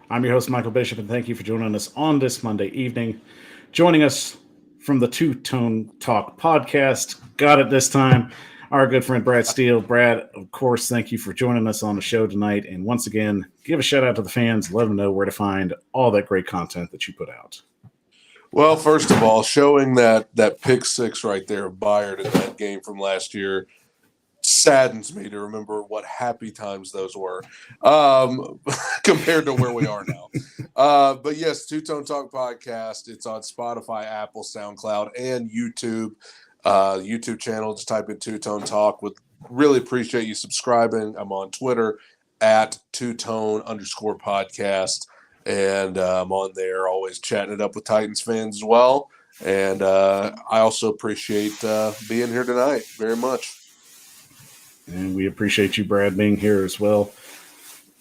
I'm your host, Michael Bishop, and thank you for joining us on this Monday evening. Joining us from the Two Tone Talk podcast, got it this time, our good friend Brad Steele. Brad, of course, thank you for joining us on the show tonight. And once again, give a shout out to the fans. Let them know where to find all that great content that you put out. Well, first of all, showing that pick six right there of Byard in that game from last year saddens me to remember what happy times those were compared to where we are now. But yes, Two Tone Talk podcast. It's on Spotify, Apple, SoundCloud, and YouTube. YouTube channel. Just type in Two Tone Talk. Would really appreciate you subscribing. I'm on Twitter at @2tone_podcast. And I'm on there always chatting it up with Titans fans as well. And I also appreciate being here tonight very much. And we appreciate you, Brad, being here as well.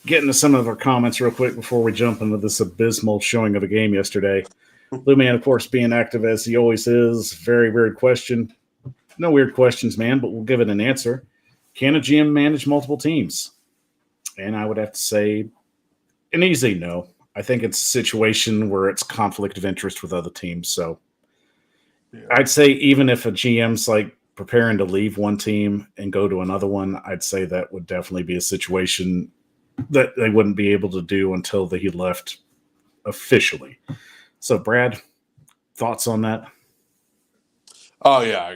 Getting to some of our comments real quick before we jump into this abysmal showing of the game yesterday. Lou Man, of course, being active as he always is. Very weird question. No weird questions, man, but we'll give it an answer. Can a GM manage multiple teams? And I would have to say an easy no. I think it's a situation where it's conflict of interest with other teams. So I'd say even if a GM's like preparing to leave one team and go to another one, I'd say that would definitely be a situation that they wouldn't be able to do until he left officially. So, Brad, thoughts on that? Oh yeah, I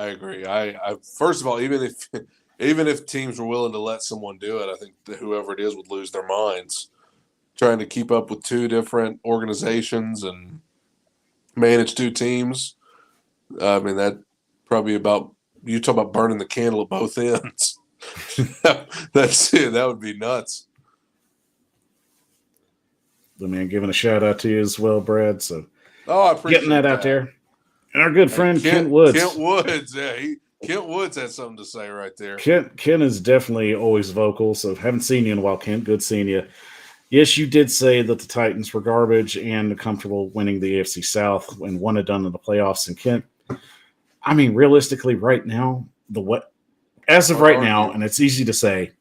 agree. I first of all, even if teams were willing to let someone do it, I think that whoever it is would lose their minds trying to keep up with two different organizations and manage two teams. I mean, that probably about you talk about burning the candle at both ends. That's it. That would be nuts. The man giving a shout out to you as well, Brad. So, I appreciate getting that out there. And our good friend Kent Woods. Kent Woods, yeah, Kent Woods had something to say right there. Kent is definitely always vocal. So, haven't seen you in a while, Kent. Good seeing you. Yes, you did say that the Titans were garbage and comfortable winning the AFC South and won it done in the playoffs. And Kent, I mean, realistically, right now, as of right now, and it's easy to say,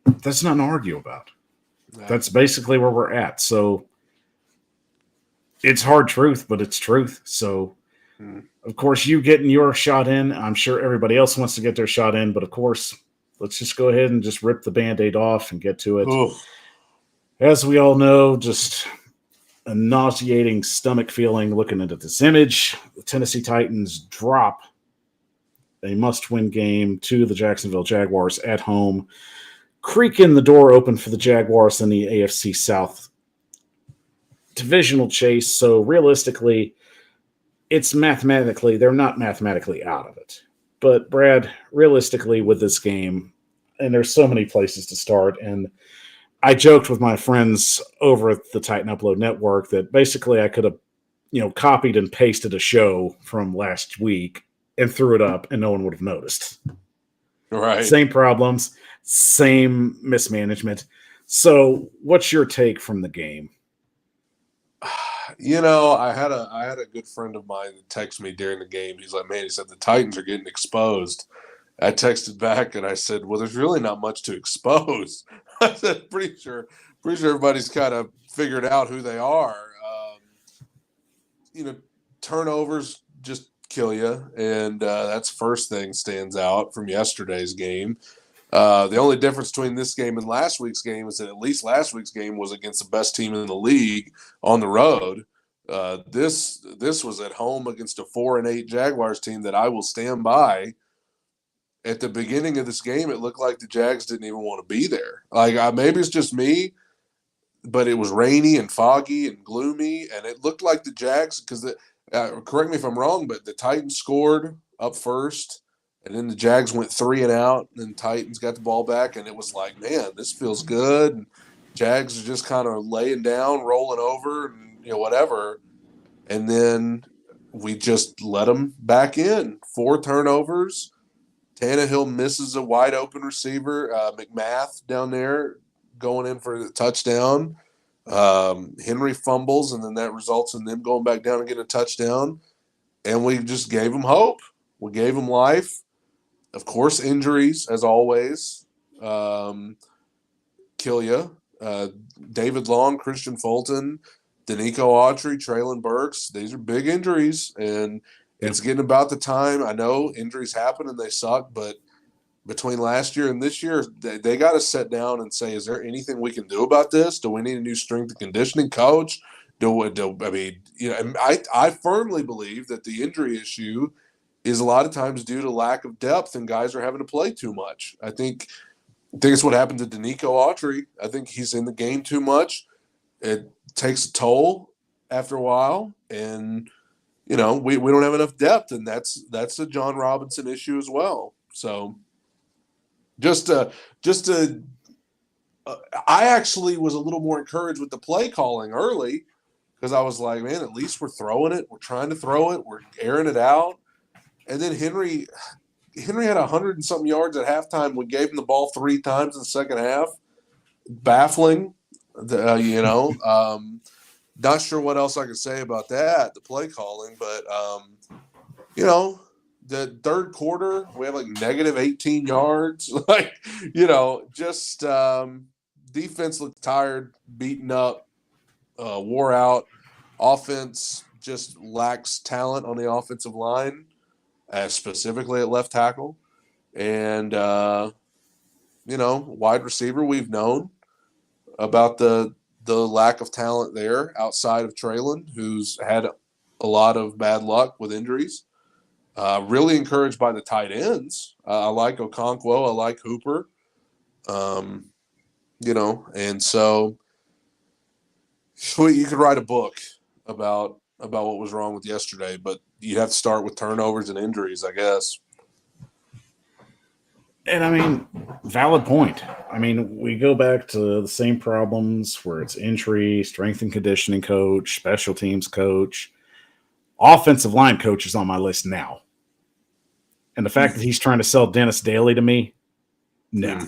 that's nothing to argue about. That's basically where we're at. So it's hard truth, but it's truth. So, of course, you getting your shot in. I'm sure everybody else wants to get their shot in, but of course, let's just go ahead and just rip the Band-Aid off and get to it. Oof. As we all know, just a nauseating stomach feeling looking at this image. The Tennessee Titans drop a must-win game to the Jacksonville Jaguars at home, creaking the door open for the Jaguars in the AFC South divisional chase. So realistically, they're not mathematically out of it. But Brad, realistically with this game, and there's so many places to start, and I joked with my friends over at the Titan Upload Network that basically I could have, copied and pasted a show from last week and threw it up and no one would have noticed. Right. Same problems, same mismanagement. So what's your take from the game? I had a good friend of mine that texted me during the game. He's like, man, he said the Titans are getting exposed. I texted back and I said, well, there's really not much to expose. I said, pretty sure everybody's kind of figured out who they are. Turnovers just kill you, and that's first thing stands out from yesterday's game. The only difference between this game and last week's game is that at least last week's game was against the best team in the league on the road. This was at home against a 4-8 Jaguars team that I will stand by. At the beginning of this game, it looked like the Jags didn't even want to be there. Like maybe it's just me, but it was rainy and foggy and gloomy, and it looked like the Jags because correct me if I'm wrong, but the Titans scored up first, and then the Jags went 3 and out, and then Titans got the ball back, and it was like, man, this feels good. And Jags are just kind of laying down, rolling over, and whatever. And then we just let them back in. 4 turnovers. Tannehill misses a wide open receiver. McMath down there going in for the touchdown. Henry fumbles, and then that results in them going back down and getting a touchdown. And we just gave them hope. We gave them life. Of course, injuries, as always, kill you. David Long, Christian Fulton, Danico Autry, Traylon Burks, these are big injuries. And it's getting about the time. I know injuries happen and they suck, but between last year and this year, they got to sit down and say, is there anything we can do about this? Do we need a new strength and conditioning coach? I firmly believe that the injury issue is a lot of times due to lack of depth and guys are having to play too much. I think it's what happened to Danico Autry. I think he's in the game too much. It takes a toll after a while, and we don't have enough depth, and that's a John Robinson issue as well. So I actually was a little more encouraged with the play calling early because I was like, man, at least we're throwing it. We're trying to throw it. We're airing it out. And then Henry had 100 and something yards at halftime. We gave him the ball 3 times in the second half. Baffling, Not sure what else I could say about that, the play calling, but the third quarter we have like negative 18 yards. Defense looked tired, beaten up, wore out. Offense just lacks talent on the offensive line, specifically at left tackle. And wide receiver, we've known about the lack of talent there outside of Traylon, who's had a lot of bad luck with injuries. Really encouraged by the tight ends. I like Okonkwo. I like Hooper. And so you could write a book about what was wrong with yesterday, but you have to start with turnovers and injuries, I guess. And valid point. We go back to the same problems where it's injury, strength and conditioning coach, special teams coach, offensive line coach is on my list now. And the fact that he's trying to sell Dennis Daly to me, no.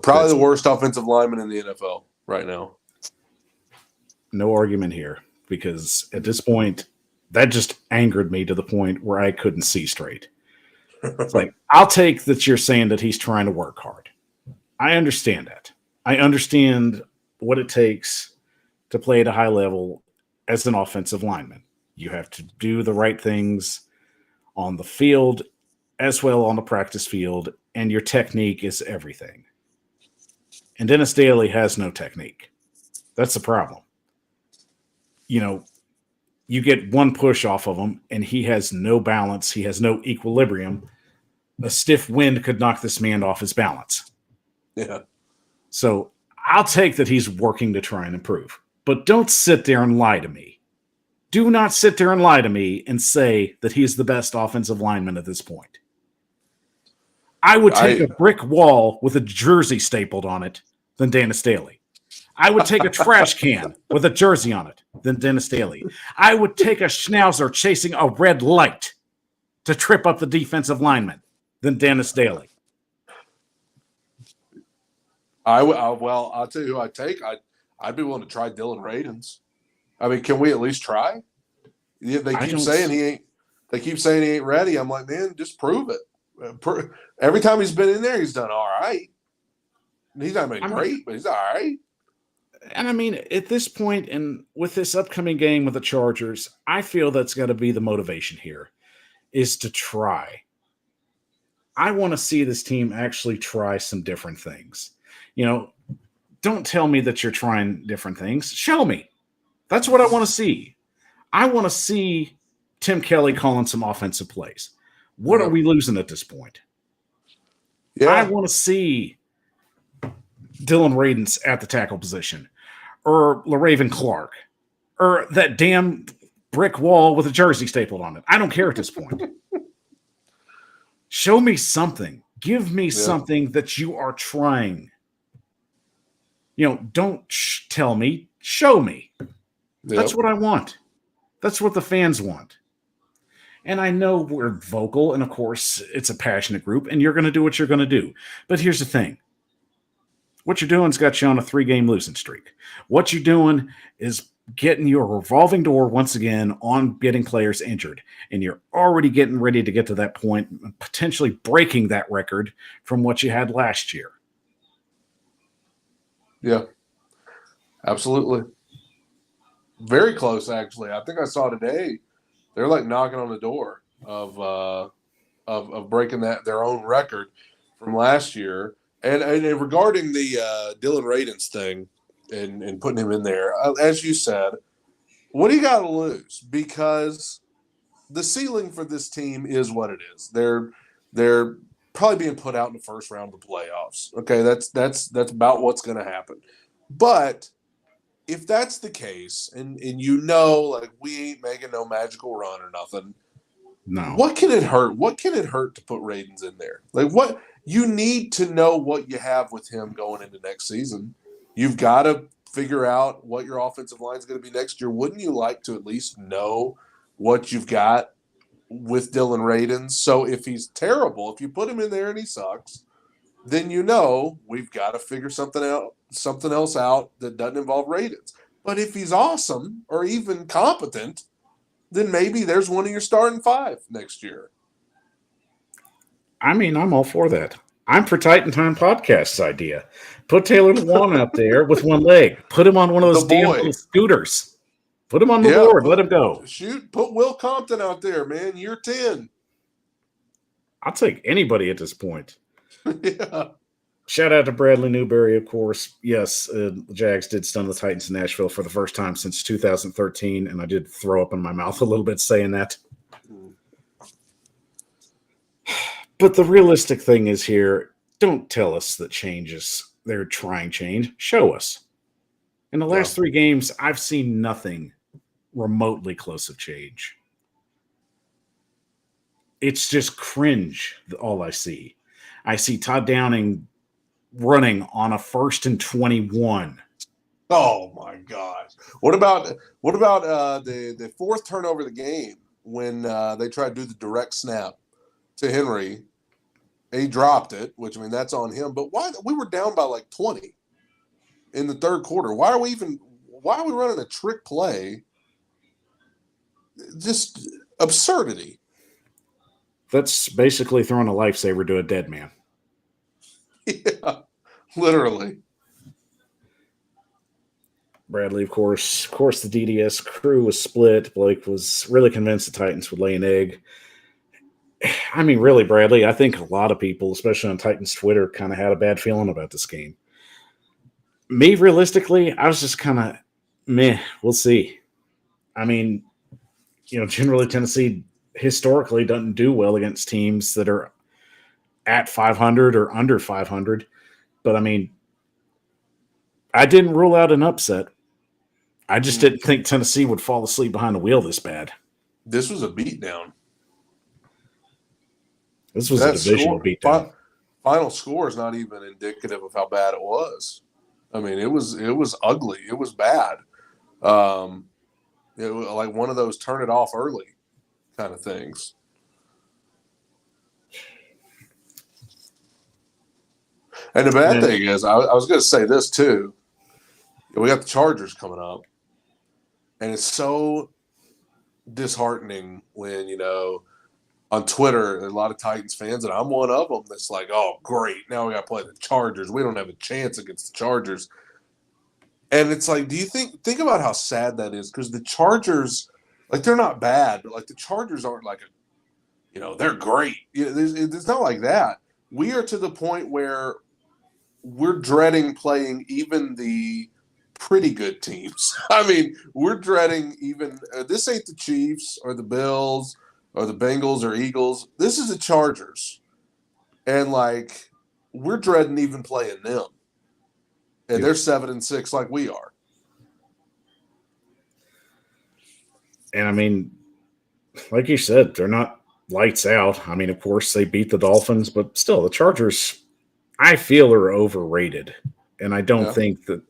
Probably the worst offensive lineman in the NFL right now. No argument here, because at this point, that just angered me to the point where I couldn't see straight. It's like, I'll take that you're saying that he's trying to work hard. I understand that. I understand what it takes to play at a high level as an offensive lineman. You have to do the right things on the field as well on the practice field, and your technique is everything. And Dennis Daly has no technique. That's the problem. You get one push off of him, and he has no balance. He has no equilibrium. A stiff wind could knock this man off his balance. Yeah. So I'll take that he's working to try and improve. But don't sit there and lie to me. Do not sit there and lie to me and say that he's the best offensive lineman at this point. I would take a brick wall with a jersey stapled on it than Dennis Daly. I would take a trash can with a jersey on it than Dennis Daly. I would take a schnauzer chasing a red light to trip up the defensive lineman than Dennis Daly. I'll tell you who I'd take. I'd be willing to try Dylan Radins. I mean, can we at least try? They keep saying he ain't. They keep saying he ain't ready. I'm like, man, just prove it. Every time he's been in there, he's done all right. He's not been great, but he's all right. And I mean, at this point, and with this upcoming game with the Chargers, I feel that's got to be the motivation here, is to try. I want to see this team actually try some different things. Don't tell me that you're trying different things. Show me. That's what I want to see. I want to see Tim Kelly calling some offensive plays. What are we losing at this point? Yeah. I want to see Dylan Radins at the tackle position, or LaRaven Clark, or that damn brick wall with a jersey stapled on it. I don't care at this point. Show me something. Give me something that you are trying. Don't tell me. Show me. Yep. That's what I want. That's what the fans want. And I know we're vocal, and of course, it's a passionate group, and you're going to do what you're going to do. But here's the thing. What you're doing's got you on a 3-game losing streak. What you're doing is getting your revolving door once again on getting players injured. And you're already getting ready to get to that point, potentially breaking that record from what you had last year. Yeah, absolutely. Very close, actually. I think I saw today they're like knocking on the door of breaking their own record from last year. And regarding the Dylan Radins thing and putting him in there, as you said, what do you got to lose? Because the ceiling for this team is what it is. They're probably being put out in the first round of the playoffs. Okay, that's about what's going to happen. But if that's the case, and like we ain't making no magical run or nothing, no. What can it hurt? What can it hurt to put Radins in there? Like what you need to know what you have with him going into next season. You've got to figure out what your offensive line is going to be next year. Wouldn't you like to at least know what you've got with Dylan Radins? So if he's terrible, if you put him in there and he sucks, then we've got to figure something else out that doesn't involve Radins. But if he's awesome or even competent, then maybe there's one of your starting 5 next year. I mean, I'm all for that. I'm for Titan Time Podcast's idea. Put Taylor Lewan out there with one leg. Put him on one of those damn little scooters. Put him on the board. Let him go. Put Will Compton out there, man. Year 10. I'll take anybody at this point. Yeah. Shout out to Bradley Newberry, of course. Yes, the Jags did stun the Titans in Nashville for the first time since 2013, and I did throw up in my mouth a little bit saying that. But the realistic thing is here, don't tell us that they're trying change. Show us. In the last 3 games, I've seen nothing remotely close of change. It's just cringe, all I see. I see Todd Downing running on a 1st and 21. Oh my gosh! What about the 4th turnover of the game when they tried to do the direct snap to Henry? He dropped it, which that's on him. But why we were down by like 20 in the 3rd quarter? Why are we running a trick play? Just absurdity. That's basically throwing a lifesaver to a dead man. Yeah, literally. Bradley, of course, the DDS crew was split. Blake was really convinced the Titans would lay an egg. I mean, really, Bradley, I think a lot of people, especially on Titans Twitter, kind of had a bad feeling about this game. Me, realistically, I was just kind of meh. We'll see. I mean, generally Tennessee historically doesn't do well against teams that are at 500 or under 500. But, I mean, I didn't rule out an upset. I just didn't think Tennessee would fall asleep behind the wheel this bad. This was a beatdown. This was a divisional beatdown. Final score is not even indicative of how bad it was. I mean, it was ugly. It was bad. It was like one of those turn it off early kind of things. And the bad thing is, I was going to say this too. We got the Chargers coming up, And it's so disheartening when, on Twitter, a lot of Titans fans, and I'm one of them, that's like, oh, great, now we got to play the Chargers. We don't have a chance against the Chargers. And it's like, do you think about how sad that is? Because the Chargers, like, they're not bad, but, like, the Chargers aren't like they're great. It's not like that. We are to the point where we're dreading playing even the pretty good teams. I mean, we're dreading even this ain't the Chiefs or the Bills or the Bengals or Eagles. This is the Chargers. And like we're dreading even playing them. And they're 7-6 like we are. And I mean, like you said, they're not lights out. I mean, of course, they beat the Dolphins, but still, the Chargers, I feel, are overrated. And I don't think that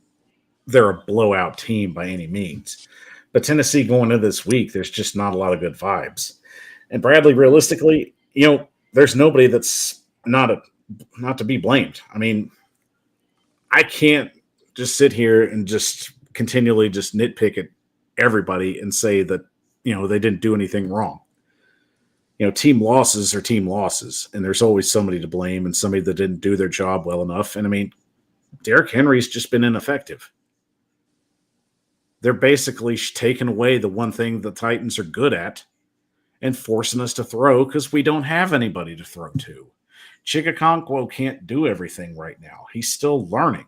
they're a blowout team by any means. But Tennessee going into this week, there's just not a lot of good vibes. And Bradley, realistically, there's nobody that's not to be blamed. I mean, I can't just sit here and just continually just nitpick at everybody and say that, they didn't do anything wrong. Team losses are team losses, and there's always somebody to blame and somebody that didn't do their job well enough. And I mean, Derrick Henry's just been ineffective. They're basically taking away the one thing the Titans are good at and forcing us to throw because we don't have anybody to throw to. Chigakonkwo can't do everything right now. He's still learning.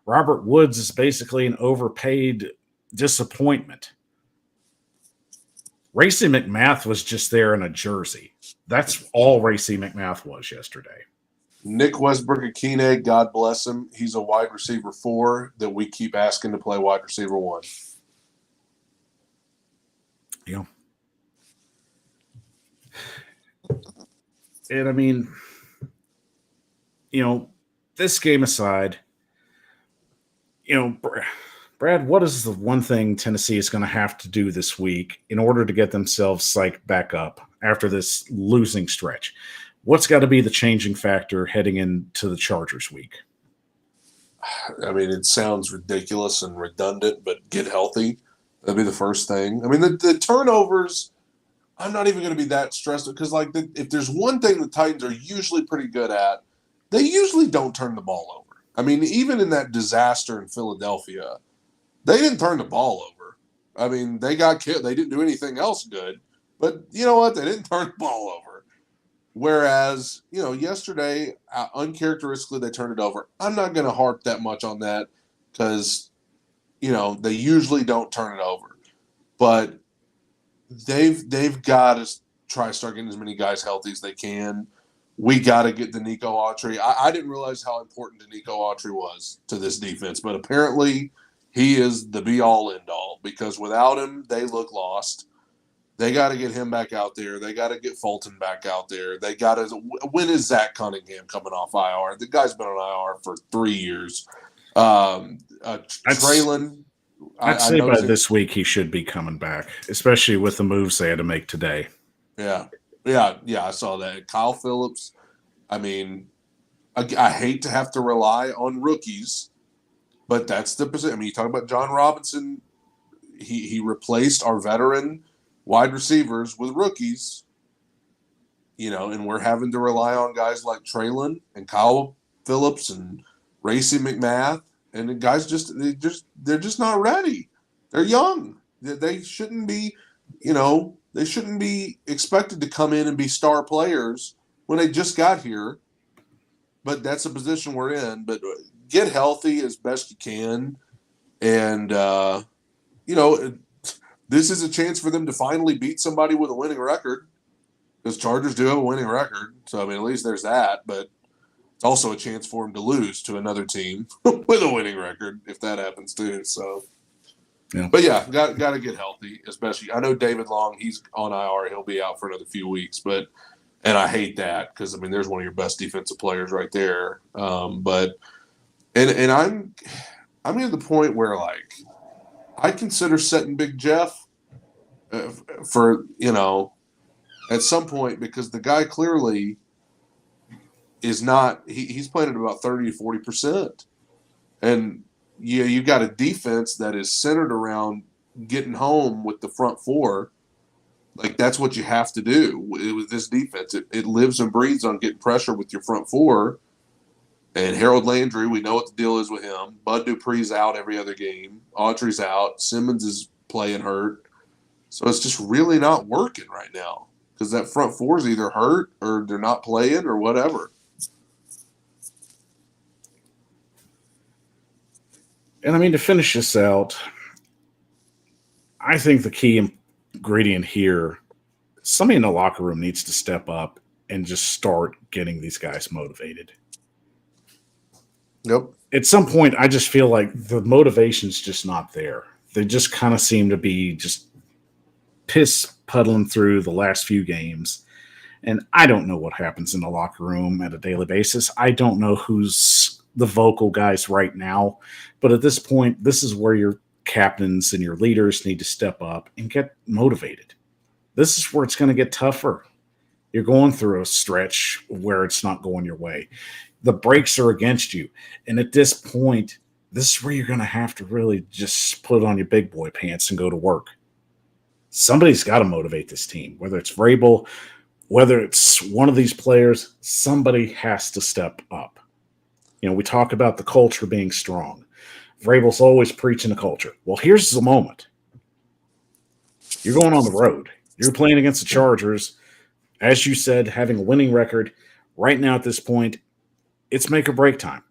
Robert Woods is basically an overpaid disappointment. Racey McMath was just there in a jersey. That's all Racey McMath was yesterday. Nick Westbrook-Akine, God bless him. He's a wide receiver 4 that we keep asking to play wide receiver 1. Yeah. And I mean, this game aside, Brad, what is the one thing Tennessee is going to have to do this week in order to get themselves psyched back up after this losing stretch? What's got to be the changing factor heading into the Chargers week? I mean, it sounds ridiculous and redundant, but get healthy. That'd be the first thing. I mean, the turnovers, I'm not even going to be that stressed because, like, if there's one thing the Titans are usually pretty good at, they usually don't turn the ball over. I mean, even in that disaster in Philadelphia, they didn't turn the ball over. I mean, they got killed. They didn't do anything else good. But you know what? They didn't turn the ball over. Whereas, yesterday, uncharacteristically, they turned it over. I'm not going to harp that much on that because, they usually don't turn it over. But they've got to try to start getting as many guys healthy as they can. We got to get the Nico Autry. I didn't realize how important Nico Autry was to this defense, but apparently he is the be-all, end-all because without him, they look lost. They got to get him back out there. They got to get Fulton back out there. They got to. When is Zach Cunningham coming off IR? The guy's been on IR for 3 years. Traylon. I'd say by this week he should be coming back, especially with the moves they had to make today. Yeah. I saw that. Kyle Phillips. I mean, I hate to have to rely on rookies, but that's the position. I mean, you talk about John Robinson. He replaced our veteran wide receivers with rookies, and we're having to rely on guys like Traylon and Kyle Phillips and Racey McMath, and the guys they're just not ready. They're young. They shouldn't be, they shouldn't be expected to come in and be star players when they just got here. But that's the position we're in. But get healthy as best you can, and this is a chance for them to finally beat somebody with a winning record because Chargers do have a winning record. So, I mean, at least there's that. But it's also a chance for them to lose to another team with a winning record if that happens too. So, yeah. But, yeah, got to get healthy, especially. I know David Long, he's on IR. He'll be out for another few weeks. And I hate that because, I mean, there's one of your best defensive players right there. I'm getting to the point where, like, I consider setting Big Jeff for, at some point because the guy clearly is not – he's playing at about 30 to 40%. And, you've got a defense that is centered around getting home with the front four. Like, that's what you have to do with this defense. It lives and breathes on getting pressure with your front four. And Harold Landry, we know what the deal is with him. Bud Dupree's out every other game. Autry's out. Simmons is playing hurt. So it's just really not working right now because that front four is either hurt or they're not playing or whatever. And I mean, to finish this out, I think the key ingredient here, somebody in the locker room needs to step up and just start getting these guys motivated. Yep. At some point, I just feel like the motivation's just not there. They just kind of seem to be just piss puddling through the last few games. And I don't know what happens in the locker room at a daily basis. I don't know who's the vocal guys right now. But at this point, this is where your captains and your leaders need to step up and get motivated. This is where it's going to get tougher. You're going through a stretch where it's not going your way. The breaks are against you. And at this point, this is where you're going to have to really just put on your big boy pants and go to work. Somebody's got to motivate this team, whether it's Vrabel, whether it's one of these players, somebody has to step up. You know, we talk about the culture being strong. Vrabel's always preaching the culture. Well, here's the moment. You're going on the road. You're playing against the Chargers. As you said, having a winning record. Right now at this point, it's make or break time.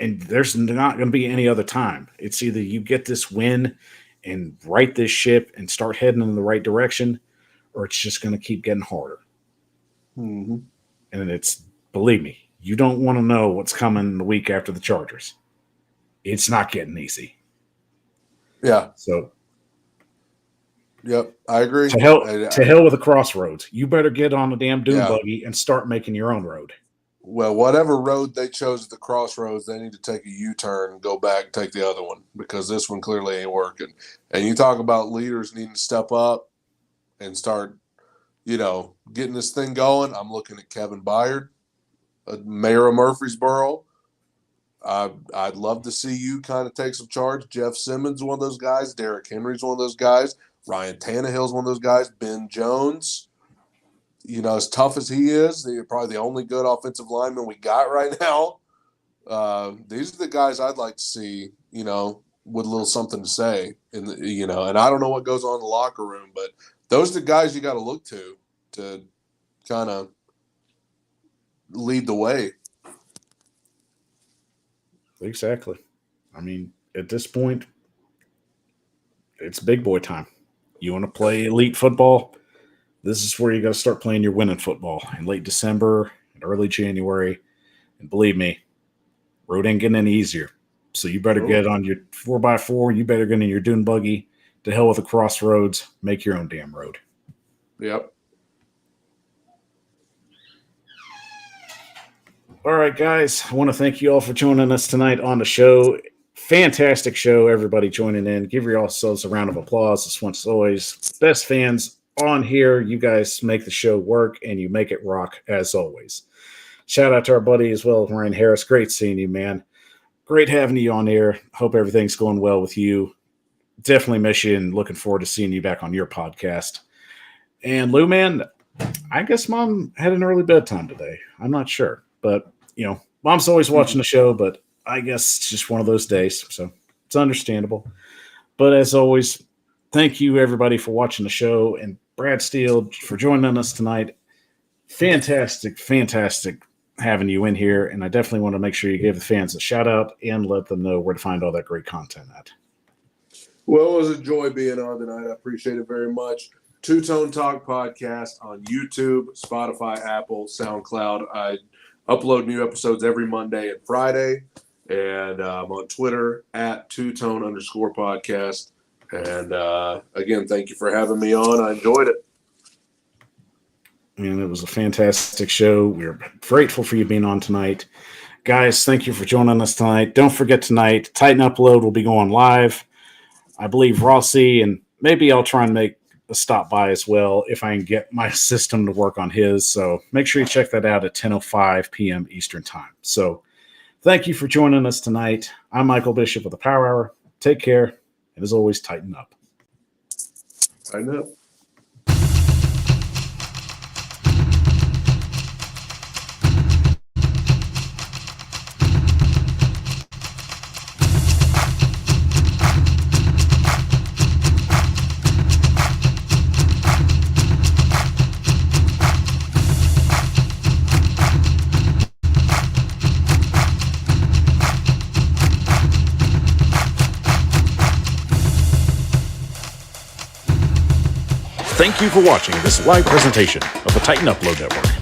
And there's not going to be any other time. It's either you get this win and right this ship and start heading in the right direction, or it's just going to keep getting harder. Mm-hmm. And it's, believe me, you don't want to know what's coming the week after the Chargers. It's not getting easy. Yeah. So, yep, I agree. To hell with the crossroads. You better get on the damn dune buggy and start making your own road. Well, whatever road they chose at the crossroads, they need to take a U-turn and go back and take the other one because this one clearly ain't working. And you talk about leaders needing to step up and start, getting this thing going. I'm looking at Kevin Byard, mayor of Murfreesboro. I'd love to see you kind of take some charge. Jeff Simmons is one of those guys. Derrick Henry's one of those guys. Ryan Tannehill's one of those guys. Ben Jones. As tough as he is, they're probably the only good offensive lineman we got right now. These are the guys I'd like to see, with a little something to say. And I don't know what goes on in the locker room, but those are the guys you got to look to kind of lead the way. Exactly. I mean, at this point, it's big boy time. You want to play elite football? This is where you got to start playing your winning football in late December and early January. And believe me, road ain't getting any easier. So you better get on your 4x4. You better get in your dune buggy. To hell with the crossroads. Make your own damn road. Yep. All right, guys. I want to thank you all for joining us tonight on the show. Fantastic show. Everybody joining in. Give yourselves a round of applause. This one's always best fans on here. You guys make the show work and you make it rock as always. Shout out to our buddy as well, Ryan Harris. Great seeing you, man. Great having you on here. Hope everything's going well with you. Definitely miss you and looking forward to seeing you back on your podcast. And Lou, man, I guess Mom had an early bedtime today. I'm not sure, but Mom's always watching the show, but I guess it's just one of those days. So it's understandable. But as always, thank you everybody for watching the show, and Brad Steele for joining us tonight. Fantastic having you in here, and I definitely want to make sure you give the fans a shout out and let them know where to find all that great content at. Well, it was a joy being on tonight. I appreciate it very much. Two Tone Talk podcast on YouTube, Spotify, Apple, SoundCloud. I upload new episodes every Monday and Friday, and I'm on Twitter at @2tone_podcast. And again, thank you for having me on. I enjoyed it. And it was a fantastic show. We're grateful for you being on tonight. Guys, thank you for joining us tonight. Don't forget tonight, Titan Upload will be going live. I believe Rossi, and maybe I'll try and make a stop by as well if I can get my system to work on his. So make sure you check that out at 10:05 p.m. Eastern Time. So thank you for joining us tonight. I'm Michael Bishop with the Power Hour. Take care, and as always, tighten up. I know. Thank you for watching this live presentation of the Titan Upload Network.